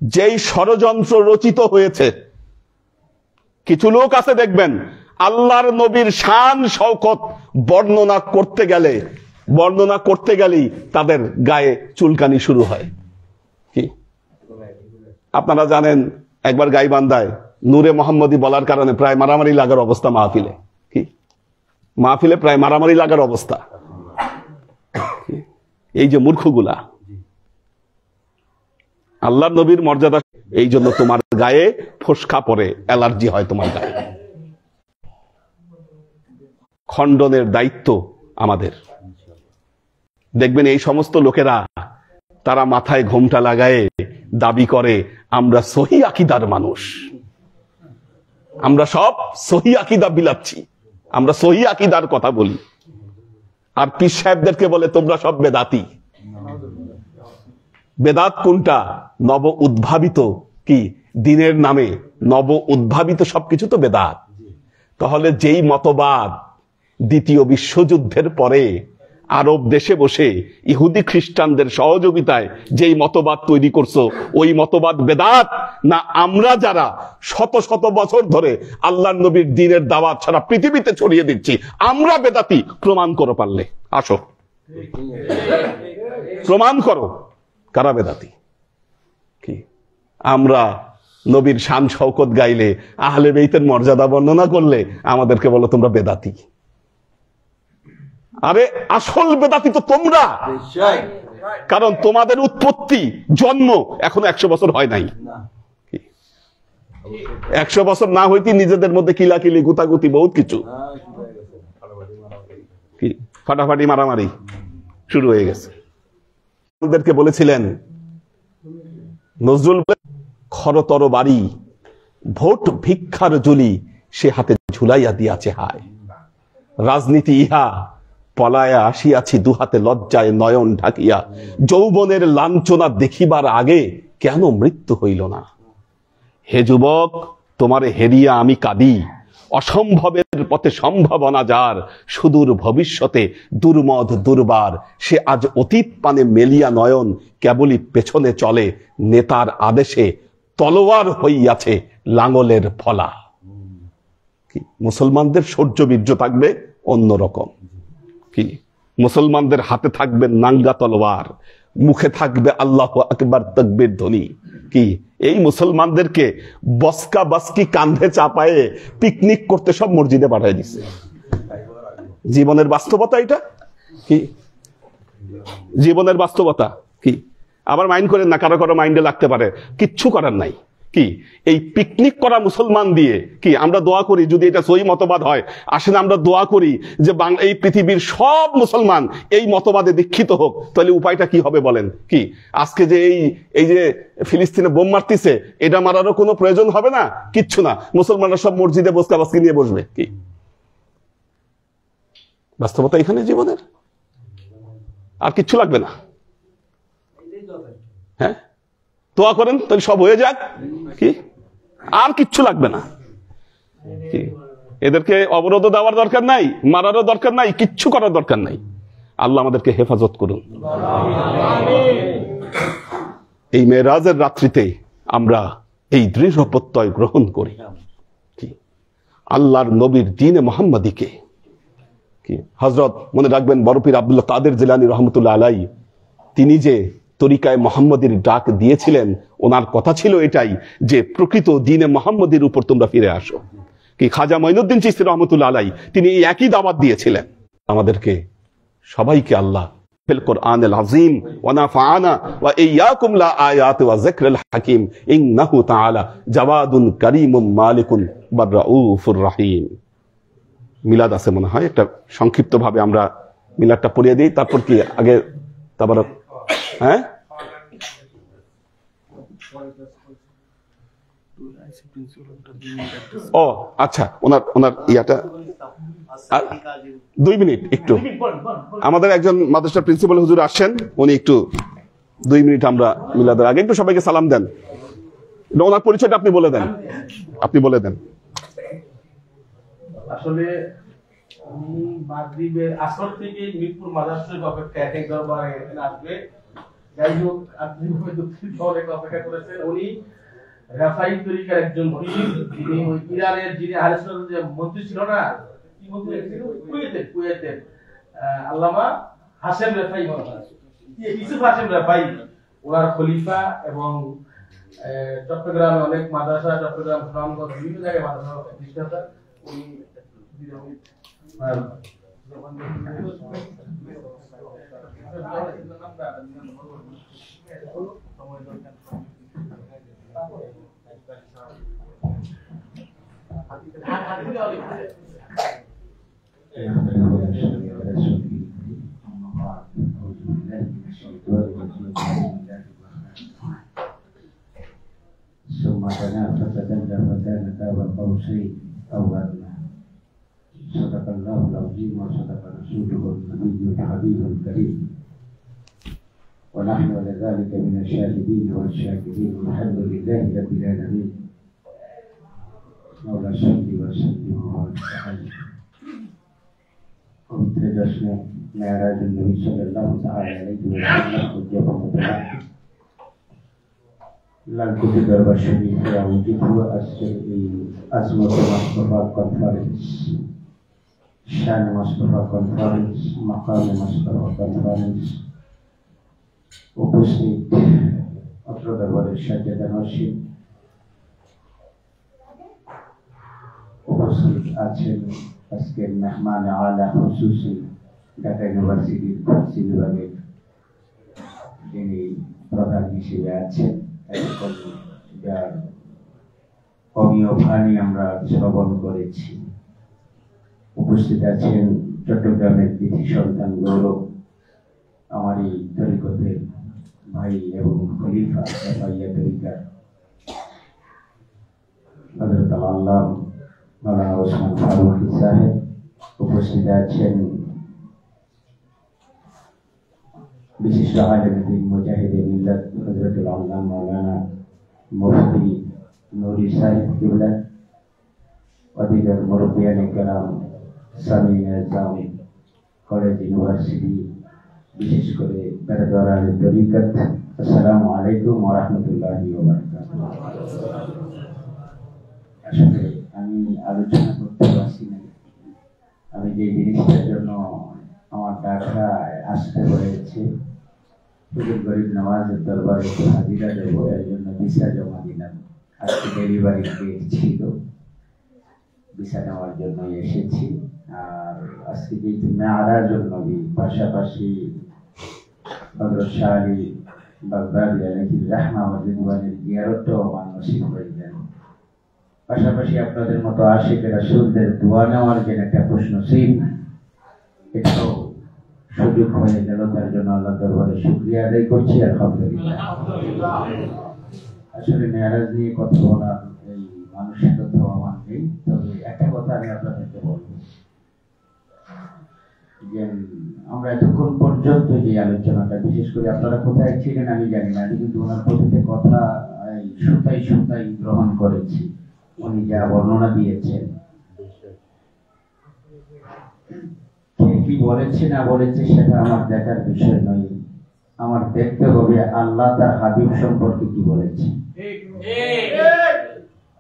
যেই ষড়যন্ত্র রচিত হয়েছে, কিছু লোক আছে দেখবেন আল্লাহর নবীর শান শওকত বর্ণনা করতে গেলেই তাদের গায়ে চুলকানি শুরু হয়। কি আপনারা জানেন, একবার গাইবান্ধায় নূরে মোহাম্মদী বলার কারণে প্রায় মারামারি লাগার অবস্থা মাহফিলে। কি মাহফিলে প্রায় মারামারি লাগার অবস্থা। এই যে মূর্খগুলা, আল্লাহর নবীর মর্যাদা, এই জন্য তোমার গায়ে ফোসকা পড়ে, অ্যালার্জি হয় তোমার গায়ে। খণ্ডনের দায়িত্ব আমাদের। দেখবেন এই সমস্ত লোকেরা, তারা মাথায় ঘোমটা লাগায়ে দাবি করে আমরা সহি আকীদার মানুষ, আমরা সব সহি আকীদা বিলাচ্ছি, আমরা সহি আকীদার কথা বলি। আর পীর সাহেবদেরকে বলে তোমরা সব বেদাতি। বেদাত কোনটা? নব উদ্ভাবিত কি দিনের নামে নব উদ্ভাবিত সবকিছু তো বেদাত। তাহলে যেই মতবাদ দ্বিতীয় বিশ্বযুদ্ধের পরে আরব দেশে বসে ইহুদি খ্রিস্টানদের সহযোগিতায় যেই মতবাদ তৈরি করছো, ওই মতবাদ বেদাত না আমরা যারা শত শত বছর ধরে আল্লাহর নবীর দ্বীনের দাওয়াত সারা পৃথিবীতে ছড়িয়ে দিচ্ছি আমরা বেদাতি? প্রমাণ করো, পারলে আসো প্রমাণ করো কারা বেদাতি। কি আমরা নবীর শান শওকত গাইলে, আহলে বেইতের মর্যাদা বর্ণনা করলে আমাদেরকে বলো তোমরা বেদাতি। আরে আসল বেদাতি তো তোমরা, কারণ তোমাদের উৎপত্তি জন্ম এখনো 100 বছর হয় নাই। 100 বছর না হইতে নিজেদের মধ্যে কিলাকিলি গুতাগুতি বহুত কিছু, কি ফাটাফাটি মারামারি শুরু হয়ে গেছে। ওদেরকে বলেছিলেন নজরুল, খরতর বাড়ি ভোট ভিক্ষার জুলি সে হাতে ঝুলাইয়া দিয়াছে হায়, রাজনীতি ইহা পলায়া আসিয়াছি দুহাতে লজ্জায় নয়ন ঢাকিয়া, যৌবনের লাঞ্ছনা দেখিবার আগে কেন মৃত্যু হইল না। হে যুবক তোমারে হেরিয়া আমি কাঁদি, অসম্ভবের পথে সম্ভাবনা যার, সুদূর ভবিষ্যতে দুর্মদ দুর্বার, সে আজ অতীত পানে মেলিয়া নয়ন, কেবলই পেছনে চলে নেতার আদেশে, তলোয়ার হইয়াছে লাঙলের ফলা। কি মুসলমানদের শৌর্য বীর্য থাকবে অন্যরকম। কি মুসলমানদের হাতে থাকবে নাঙ্গা তলোয়ার, মুখে থাকবে আল্লাহু আকবার তাকবীর ধ্বনি। কি এই মুসলমানদেরকে বসকা বসকি কাঁধে চাপায়ে পিকনিক করতে সব মসজিদে পাঠিয়ে দিচ্ছে। জীবনের বাস্তবতা এটা, কি জীবনের বাস্তবতা। কি আবার মাইন্ড করেন না, কারো কারো মাইন্ডে লাগতে পারে, কিচ্ছু করার নাই। কি এই পিকনিক করা মুসলমান দিয়ে কি আমরা দোয়া করি, যদি এটা সহি মতবাদ হয় আসেন আমরা দোয়া করি যে এই পৃথিবীর সব মুসলমান এই মতবাদে দীক্ষিত হোক। তাহলে উপায়টা কি হবে বলেন? কি আজকে যে এই যে ফিলিস্তিনে বোম মারতেছে, এটা মারারও কোনো প্রয়োজন হবে না, কিচ্ছু না। মুসলমানরা সব মসজিদে বসকা বসকি নিয়ে বসবে। কি বাস্তবতা এখানে জীবনের, আর কিচ্ছু লাগবে না। হ্যাঁ দোয়া করেন তাহলে সব হয়ে যাক, কি আর কিচ্ছু লাগবে না। কি এদেরকে অবরোধ দেওয়ার দরকার নাই, মারারও দরকার নাই, কিচ্ছু করার দরকার নাই। আল্লাহ আমাদেরকে হেফাজত করুন। এই মেরাজের রাত্রিতে আমরা এই দৃঢ় প্রত্যয় গ্রহণ করি, কি আল্লাহর নবীর দ্বীনে মুহাম্মাদীকে। কি হযরত মনে রাখবেন বড়পীর আব্দুল কাদের জিলানী রহমতুল্লাহ আলাইহি, তিনি যে তরিকায় মোহাম্মদীর ডাক দিয়েছিলেন, ওনার কথা ছিল এটাই যে প্রকৃত দ্বীনে মুহাম্মদীর উপর তোমরা ফিরে আসো। কি খাজা মঈনুদ্দিন চিশতি রহমতুল্লাহ আলাইহি তিনি এই একই দাওয়াত দিয়েছিলেন। আমাদেরকে সবাইকে আল্লাহ ফিল কোরআনিল আযীম ওয়া নাফা'না ওয়া ইয়্যাকুম লা আয়াতি ওয়া যিকরিল হাকীম ইন্নাহু তাআলা জাওয়াদুন কারীমুম মালিকুন বাররাউফুর রহিম। মিলাদ আছে মনে হয়, একটা সংক্ষিপ্ত ভাবে আমরা মিলাদটা পড়িয়ে দিই, তারপর কি আগে তাবারক। হ্যাঁ ও আচ্ছা, ওনার ইয়াটা 2 মিনিট একটু। আমাদের একজন মাদ্রাসার প্রিন্সিপাল হুজুর আসছেন, উনি একটু 2 মিনিট আমরা মিলাদের আগে একটু সবাইকে সালাম দেন। ওনার পরিচয়টা আপনি বলে দেন, আপনি বলে দেন। আসলে উনি মাগরিবের আসর থেকে মিরপুর মাদ্রাসার অপেক্ষা এক দরবারে এখানে আসবে। যাই হোক আপনি দুঃখিত অনেক অপেক্ষা করেছেন। উনি রাফাই তরিকার একজন পীর, যিনি ওই ইরানের যিনি আহলে সুন্নাতের যে মন্ত্রী ছিল না, কি মন্ত্রী ছিল কুয়েতের আল্লামা হাশেম রাফাই, ইউসুফ হাশেম রাফাই ওনার খলিফা। এবং চট্টগ্রামে অনেক মাদ্রাসা, চট্টগ্রাম সুনামগঞ্জ বিভিন্ন জায়গায় মাদ্রাসা প্রতিষ্ঠাতা উনি। ثم تنافس فتنافس والقوسين أو أدنى. صدق الله العظيم وصدق رسوله النبي الحبيب الكريم ونحن ذلك من الشاهدين والشاكرين والحمد لله رب العالمين. مولا صل وسلم وبارك عليه. পবিত্র জশ্নে মেরাজুন নবী সাল্লাল্লাহু তাআলা আলাইহি ওয়াসাল্লাম উদযাপন করা লালকুটি দরবার শরীফে আয়োজিত আজকের এই আজমত মুস্তাফা কনফারেন্স, শান মুস্তাফা কনফারেন্স, মাকাম মুস্তাফা কনফারেন্স উপস্থিত অত্র দরবারের সাজ্জাদা নশীন, উপস্থিত আছেন আজকের মেহমান আলা খুসুসি ঢাকা ইউনিভার্সিটির ফার্সি বিভাগের যিনি প্রধান হিসেবে আছেন, এখন যার অমীয় বাণী আমরা শ্রবণ করেছি। উপস্থিত আছেন চট্টগ্রামের কৃতি সন্তান গৌরব, আমার এই তরিকতের ভাই এবং খলিফা ভাইয়া তরিকার হযরত আল্লাহ মাওলানা ওসমান ফারুকী সাহেব। উপস্থিত আছেন বিশিষ্ট আলেম দ্বীন মুজাহিদে মিল্লাত হযরতুল আল্লাহ মাওলানা মুফতি নুরি সাহেব কিবলা, অধিকার মুরব্বিয়ানে কেরাম, সামিনা জামি কলেজ ইউনিভার্সিটি, বিশেষ করে বেরদরানি তরিকত। আসসালামু আলাইকুম ওয়া রাহমাতুল্লাহি ওয়া বারাকাতুহু। আসলে আমি আলোচনা করতে পারছি না, আমি যে জিনিসটার জন্য আমার ঢাকা আসতে হয়েছে, হুজুর গরিব নওয়াজের দরবারে একটু হাজিরা দেবো, এর জন্য ভিসা জমা দিলাম। আজকে ডেলিভারি ডেট ছিল, ভিসা নেওয়ার জন্য এসেছি। আর আজকে যেহেতু মেরাজুন নবী, পাশাপাশি হযরত শাহ আলী বাগদাদী আলাইহির রাহমা ওয়া রিদওয়ানের জিয়ারতও আমার নসিব হয়ে যায়। পাশাপাশি আপনাদের মতো আশিক রাসূলদের দোয়া নেওয়ার জন্য একটা প্রশ্ন ছিল, এটাও সুযোগ হয়ে গেল। তার জন্য আল্লাহ দরবারে শুকরিয়া আদায় করছি, আলহামদুলিল্লাহ। আসলে মেরাজ নিয়ে কথা বলার এই মানসিকতা আমার নেই, তবে একটা কথা আমি আপনাদেরকে বলবো যে আমরা এতক্ষণ পর্যন্ত যে আলোচনাটা, বিশেষ করে আপনারা কোথায় ছিলেন আমি জানি না, আমি কিন্তু ওনার প্রতিটি কথা সুতাই সুতাই গ্রহণ করেছি। উনি যা বর্ণনা দিয়েছেন, কে কি বলেছে না বলেছে সেটা আমার দেখার বিষয় নয়। আমার দেখতে হবে আল্লাহ তার হাবিব সম্পর্কে কি বলেছে।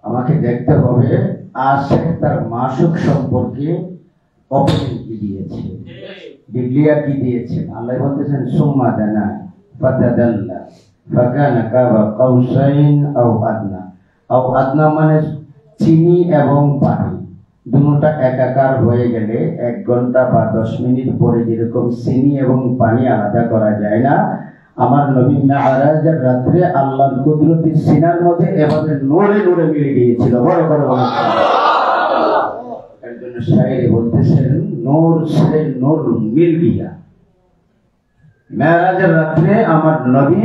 আমাকে দেখতে হবে আশিক তার মাসুক সম্পর্কে ওপেনিং কি দিয়েছে, ডিক্লিয়ার কি দিয়েছেন। আল্লাহ বলতেছেন সুম্মা দানা ফাতাদাল্লা ফাকানা কাবা কাউসাইন আও আদনা। আও আদনা মানে চিনি এবং পানি দুটোটা একাকার হয়ে গেলে 1 ঘন্টা বা 10 মিনিট পরে যেরকম চিনি এবং পানি আলাদা করা যায় না, আমার নবী মেরাজের রাত্রে আল্লাহর কুদরতি সিনার মধ্যে এভাবে নূরে নূরে মিলে গিয়েছিল। বড় বড় এর জন্য শায়েরে বলতেছেন নূর সে নূর মিল গিয়া। মেরাজের রাত্রে আমার নবী,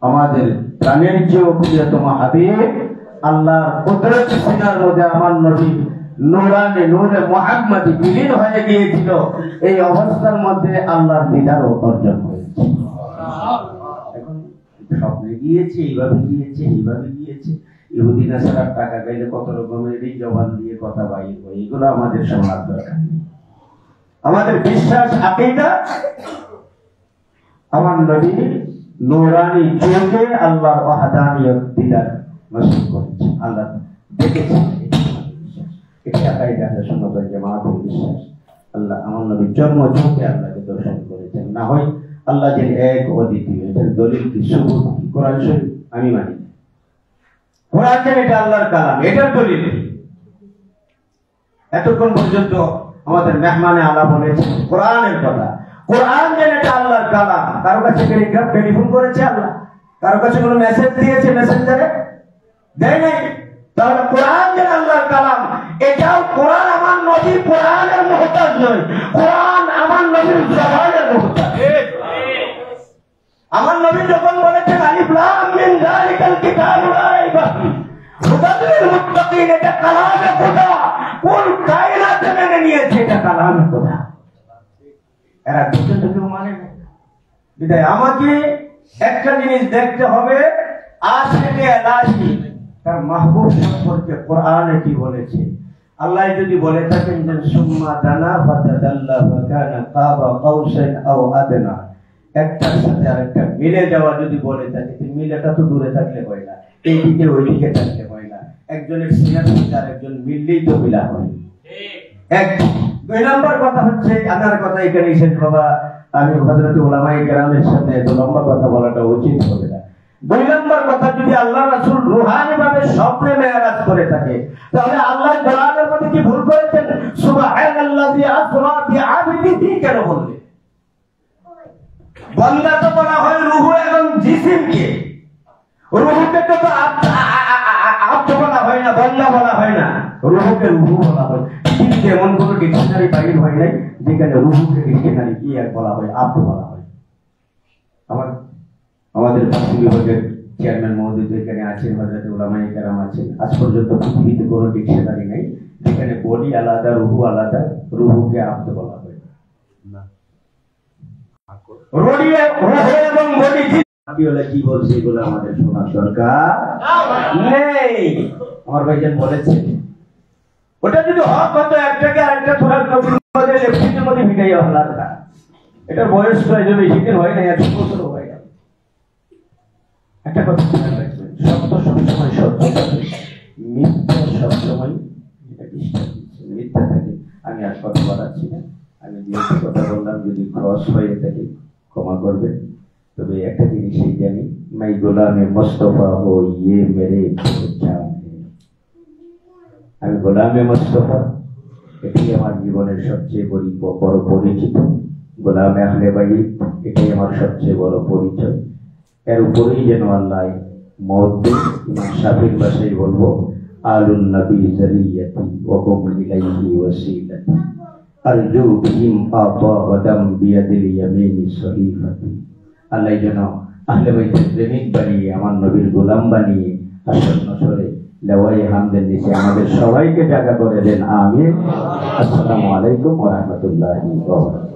আমাদের প্রাণের চেয়েও প্রিয়তম হাবিব, আল্লাহর কুদরতি সিনার মধ্যে আমার নবী নূরানে নূরে মুহাম্মাদি বিলীন হয়ে গিয়েছিল। এই অবস্থার মধ্যে আল্লাহর দিদার অর্জন হয়েছে। এখন স্বপ্নে গিয়েছে, এইভাবে গিয়েছে, এইভাবে গিয়েছে। ইহুদি নাসারার টাকা গাইলে কত রকমের জবান দিয়ে কথা বাইর হয়, এগুলো আমাদের শোনার দরকার নেই। আমাদের বিশ্বাস আকীদা, আমার নবী নূরানি চোখে আল্লাহর ওয়াহদানিয়ত দিদার নসিব করেছে, আল্লাহ দেখেছে। এটা আকীদা আহলে সুন্নাত ওয়াল জামাতের বিশ্বাস। আল্লাহ আমার নবীর জন্ম চোখে আল্লাহকে দর্শন করেছেন। না হয় আল্লাহ যে এক অদ্বিতীয়, এটার দলিল কি, সুবুত কি? কোরআন শরীফ আমি মানি, কোরআন যে এটা আল্লাহর কালাম, এটার দলিল কি? এতক্ষণ পর্যন্ত আমাদের মেহমানে আলা বলেছে কোরআনের কথা। কোরআন যে এটা আল্লাহর কালাম, কারো কাছে টেলিফোন করেছে আল্লাহ? কারো কাছে কোনো মেসেজ দিয়েছে মেসেঞ্জারে? দেয় নাই। তাহলে কোরআন যে আল্লাহর কালাম, এটাও কোরআন আমার নবী কোরআনের মুহতাজ নয়, কোরআন আমার নবীর জবানের মুহতাজ। আমার নবী যখন বলেছেন আলিফ লাম মিম যালিকাল কিতাবু লা রাইবা হুদাল লিল মুত্তাকিন, এটা কালামে খোদা। কোন কায়নাত মেনে নিয়েছে এটা কালামে খোদা? এরা দুটো কেউ মানে না। বিদায় আমাকে একটা জিনিস দেখতে হবে, আশিকে এলাহি তার মাহবুব সম্পর্কে কোরআনে কি বলেছে। আল্লাহ যদি বলে থাকেন যে সুম্মা দানা ফাতাদাল্লা ফাকানা কাবা কাউসাইন আও আদনা, একটার সাথে আরেকটা মিলে যাওয়া যদি বলে থাকে, মিলেটা তো দূরে থাকলে হয় না, এইদিকে ওইদিকে থাকলে হয় না, একজনের সিনার সাথে আরেকজন মিললেই তো মিলা হয়। এক দুই নম্বর কথা হচ্ছে, আপনার কথা এখানে শেষ বাবা, আমি হযরত উলামায়ে কেরামের সাথে এত লম্বা কথা বলাটা উচিত হবে না। দুই নম্বর কথা, যদি আল্লাহ রাসূল রূহানি ভাবে স্বপ্নে মেরাজ করে থাকে, তাহলে আল্লাহ কোরআনের মধ্যে কি ভুল করেছেন? সুবহানাল্লাযী আসরা বিআবদিহি কেন বললেন? বান্দা তো বলা হয় রূহ এবং জিসিমকে, রূহকে তো আব্দ বলা হয় না, বান্দা বলা হয় না, রূহকে রূহ বলা হয়। কিন্তু এমন কোন ডিকশনারি বাইর হয় নাই যেখানে রূহকে ডিকশনারি কি এক বলা হয়, আব্দ বলা হয়। আমাদের ফার্সি বিভাগের চেয়ারম্যান মহোদয় এখানে আছেন, হযরত উলামায়ে কেরাম আছেন, আজ পর্যন্ত পৃথিবীতে কোনো ডিকশনারি নাই যেখানে বডি আলাদা রূহ আলাদা, রূহকে আব্দ বলা হয় না। রূহ এবং বডি কি বলছে এগুলো আমাদের শোনার দরকার নেই। আমার ভাইজান বলেছেন ওটা যদি হক হতো, একটাকে আরেকটা থোড়া লেফটিনের মধ্যে ভিটাইয়া হলাটা, এটার বয়স প্রয়োজন বেশি দিন হয় না, 100 বছর হয়ে গেল। একটা কথা মনে রাখবেন, সত্য সবসময় সত্য থাকে, মিথ্যা সবসময় মিথ্যা থাকে। আমি আর কথা বলাচ্ছি না, আমি যেহেতু কথা বললাম যদি ক্রস হয়ে থাকে ক্ষমা করবেন। তবে একটা জিনিসই জানি, মাই গোলামে মোস্তফা হো ইয়ে মেরে জান, আমি গোলামে মোস্তফা, এটাই আমার জীবনের সবচেয়ে বড় পরিচিত। গোলামে আহলে বাইত, এটাই আমার সবচেয়ে বড় পরিচয়। এর উপরেই যেন আল্লাহ মওদুদ ইমাম শাফির ভাষায় বলবো, আলুন নবী যারিয়াতি ওয়া হুম ইলাইহি ওয়াসিলাতি আরজু বিহিম আতা ওয়া দাম বিয়াদিল ইয়ামিনি সহিফাতি। আল্লাহ যেন আহলে বাইতের প্রেমিক বানিয়ে, আমার নবীর গোলাম বানিয়ে আসন্ন সরে লেওয়াই হামদের নিচে আমাদের সবাইকে জায়গা করে দেন, আমিন। আসসালামু আলাইকুম ওয়া রাহমাতুল্লাহি ওয়া বারাকাতুহু।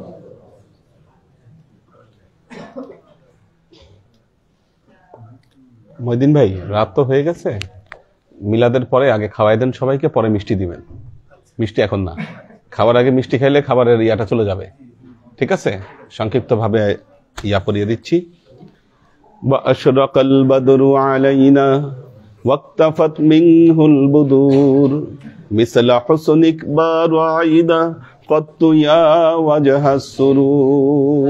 মহিউদ্দিন ভাই, রাত তো হয়ে গেছে, মিলাদের পরে আগে খাওয়াই দেন সবাইকে, পরে মিষ্টি দিবেন। মিষ্টি এখন না, খাবার আগে মিষ্টি খাইলে খাবারের ইয়াটা চলে যাবে। ঠিক আছে, সংক্ষিপ্ত ভাবে ইয়া পড়িয়ে দিচ্ছি। আশরাকাল বাদরু আলাইনা ওয়াক্তাফাত মিনহুল বুদুর মিসলা হুসনিক বারাইদা ক্বাত্তু ইয়া ওয়াজহাস সুরুর।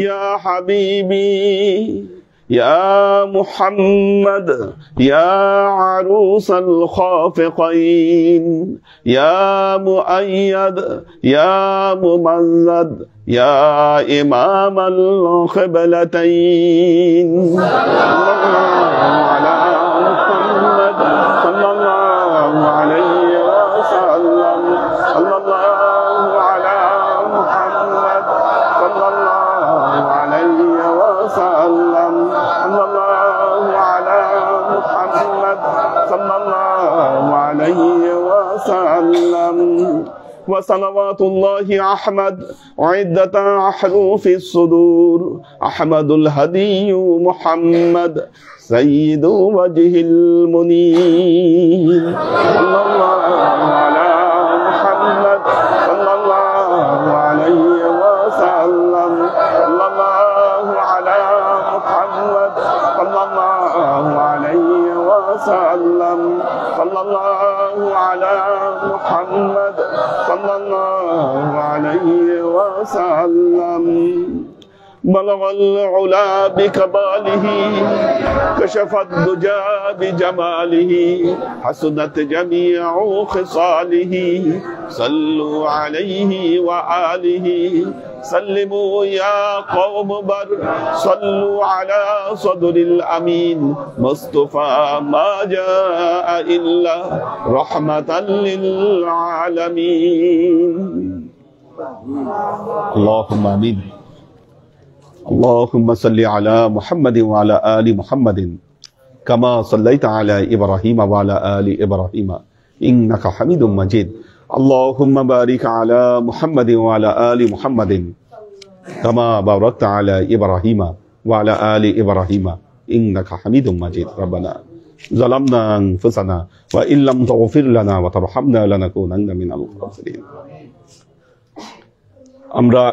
يا حبيبي يا محمد يا عروس الخافقين يا مؤيد يا ممجد يا إمام القبلتين على محمد صلى الله عليه وسلم صلى الله على محمد صلى الله عليه وسلم صلى الله على محمد صلى الله عليه وسلم وصلوات الله أحمد عدة أحرف الصدور أحمد الهدي محمد سيد وجه المنير صلى الله على محمد صلى الله عليه وسلم صلى الله على محمد صلى الله عليه وسلم صلى الله على محمد صلى الله عليه وسلم بلغ العلا بكماله كشف الدجى بجماله حسنت جميع خصاله صلوا عليه وآله سلموا يا قوم بر صلوا على صدر الأمين مصطفى ما جاء إلا رحمة للعالمين اللهم آمين اللهم صل على محمد وعلى آل محمد كما صليت على إبراهيم وعلى آل إبراهيم إنك حميد مجيد اللهم بارك على محمد وعلى آل محمد كما باركت على إبراهيم وعلى آل إبراهيم إنك حميد مجيد ربنا ظلمنا أنفسنا وإن لم تغفر لنا وترحمنا لنكونن من الخاسرين আমরা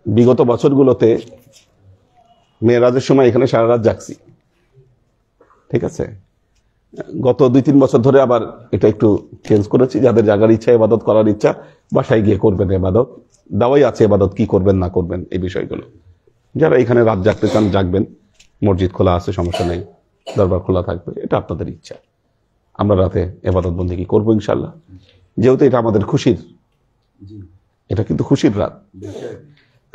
বিগত বছরগুলোতে মেরাজের সময় এখানে সারা রাত জাগছি, ঠিক আছে। গত 2-3 বছর ধরে আবার এটা একটু চেঞ্জ করেছি, যাদের জাগার ইচ্ছা, ইবাদত করার ইচ্ছা, বাসায় গিয়ে করবেন ইবাদত। দাওয়াই আছে ইবাদত কি করবেন না করবেন এই বিষয়গুলো। যারা এখানে রাত জাগতে চান জাগবেন, মসজিদ খোলা আছে, সমস্যা নেই, দরবার খোলা থাকবে, এটা আপনাদের ইচ্ছা। আমরা রাতে ইবাদত বন্দেগী করবো ইনশাআল্লাহ, যেহেতু এটা আমাদের খুশির, এটা কিন্তু খুশির রাত।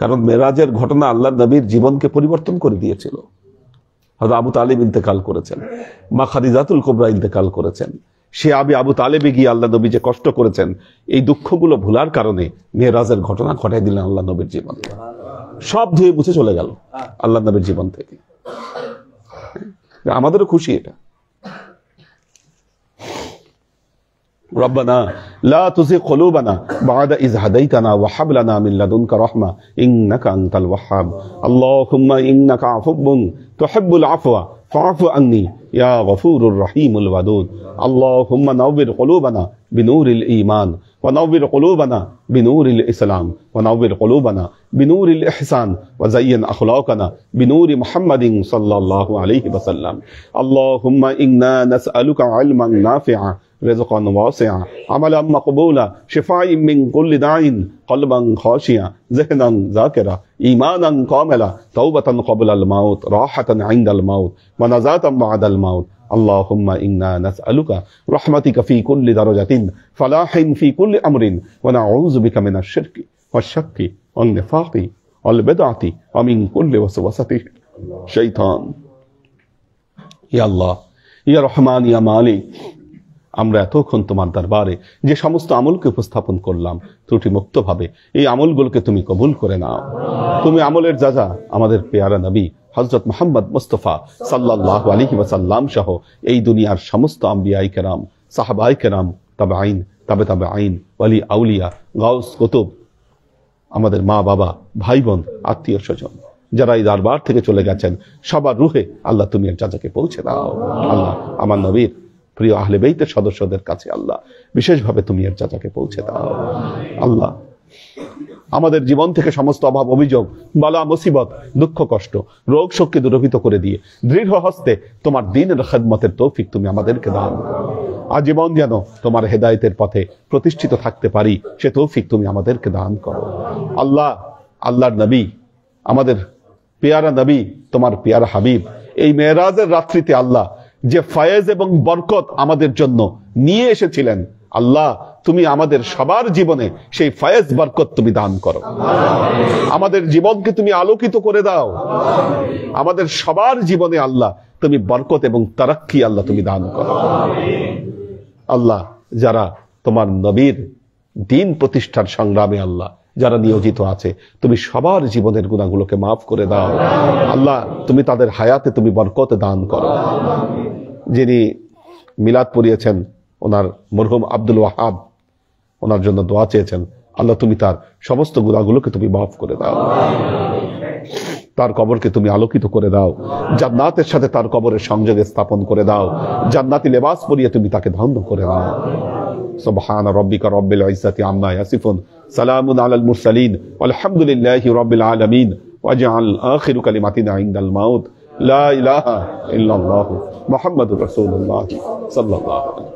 কারণ মেরাজের ঘটনা আল্লাহর নবীর জীবনকে পরিবর্তন করে দিয়েছিল। হযরত আবু তালিব ইন্তেকাল করেছেন, মা খাদিজাতুল কুবরা ইন্তেকাল করেছেন, সে আবু তালেবে গিয়ে আল্লাহ নবী যে কষ্ট করেছেন, এই দুঃখগুলো ভুলার কারণে মেরাজের ঘটনা ঘটাই দিলেন আল্লাহ নবীর জীবন। সব ধুয়ে মুছে চলে গেল আল্লাহ নবীর জীবন থেকে। আমাদেরও খুশি এটা। ربنا لا تزغ قلوبنا بعد إذ هديتنا وهب لنا من لدنك رحمة إنك أنت الوهاب اللهم إنك عفو تحب العفو فاعف عني يا غفور الرحيم الودود اللهم نور قلوبنا بنور الإيمان ونور قلوبنا بنور الإسلام ونور قلوبنا بنور الإحسان وزين أخلاقنا بنور محمد صلى الله عليه وسلم اللهم إنا نسألك علما نافعا رزقا واسعا عملا مقبولا شفاء من كل داء قلبا خاشعا ذهنا ذاكرا إيمانا كاملا توبة قبل الموت راحة عند الموت ونجاة بعد الموت اللهم إنا نسألك رحمتك في كل درجة فلاح في كل أمر ونعوذ بك من الشرك والشك والنفاق والبدعة ومن كل وسوسة شيطان يا الله يا رحمن يا مالك আমরা এতক্ষণ তোমার দরবারে যে সমস্ত আমলকে উপস্থাপন করলাম ত্রুটি মুক্ত ভাবে, এই আমলগুলোকে তুমি কবুল করে নাও। তুমি আমলের যাজা আমাদের পেয়ারা নবী হযরত মুহাম্মদ মুস্তাফা সাল্লাল্লাহু আলাইহি ওয়াসাল্লাম সহ এই দুনিয়ার সমস্ত আম্বিয়ায়ে কেরাম, সাহাবায়ে কেরাম, তাবেঈন, তাবেঈন, ওয়ালি আউলিয়া, গাউস, কুতুব, আমাদের মা বাবা, ভাই বোন, আত্মীয় স্বজন যারা এই দরবার থেকে চলে গেছেন, সবার রুহে আল্লাহ তুমি এর যাজাকে পৌঁছে দাও। আল্লাহ আমার নবীর প্রিয় আহলে বেইতের সদস্যদের কাছে আল্লাহ বিশেষভাবে তুমি এর চাচাকে পৌঁছে দাও। আল্লাহ আমাদের জীবন থেকে সমস্ত অভাব, অভিযোগ, বালা, মুসিবত, দুঃখ, কষ্ট, রোগ শোককে দূরীভূত করে দিয়ে দৃঢ় হস্তে তোমার দ্বীনের খেদমতের তৌফিক তুমি আমাদেরকে দাও। আজীবন যেন তোমার হেদায়েতের পথে প্রতিষ্ঠিত থাকতে পারি সে তৌফিক তুমি আমাদেরকে দান করো। আল্লাহ, আল্লাহর নবী, আমাদের পেয়ারা নবী, তোমার পেয়ারা হাবিব এই মেরাজের রাত্রিতে আল্লাহ যে ফয়েজ এবং বরকত আমাদের জন্য নিয়ে এসেছিলেন, আল্লাহ তুমি আমাদের সবার জীবনে সেই ফয়েজ বরকত তুমি দান করো। আমাদের জীবনকে তুমি আলোকিত করে দাও। আমাদের সবার জীবনে আল্লাহ তুমি বরকত এবং তারাক্কি আল্লাহ তুমি দান করো। আল্লাহ যারা তোমার নবীর দ্বীন প্রতিষ্ঠার সংগ্রামে আল্লাহ যারা নিয়োজিত আছে, তুমি সবার জীবনের গুনাহগুলোকে মাফ করে দাও। আল্লাহ তুমি তাদের হায়াতে তুমি বরকত দান করো। যিনি মিলাদ পড়িয়েছেন ওনার মরহুম আব্দুল ওয়াহাব, ওনার জন্য দোয়া চেয়েছেন, আল্লাহ তুমি তার সমস্ত গুনাহগুলোকে তুমি মাফ করে দাও। তার কবরকে তুমি আলোকিত করে দাও। জান্নাতের সাথে তার কবরের সংযোগে স্থাপন করে দাও। জান্নাতি লেবাস পরিয়ে তুমি তাকে ধন্য করে দাও। সুবহান রাব্বিকা রাব্বিল ইজ্জাতি আম্মা ইয়াসিফুন সালামুন আলাল মুরসালিন ওয়ালহামদুলিল্লাহি রাব্বিল আলামিন ওয়াজআল আখিরু কালিমাতিনা ইনদাল মাউত লা ইলাহা ইল্লাল্লাহু মুহাম্মাদুর রাসূলুল্লাহ সাল্লাল্লাহু আলাইহি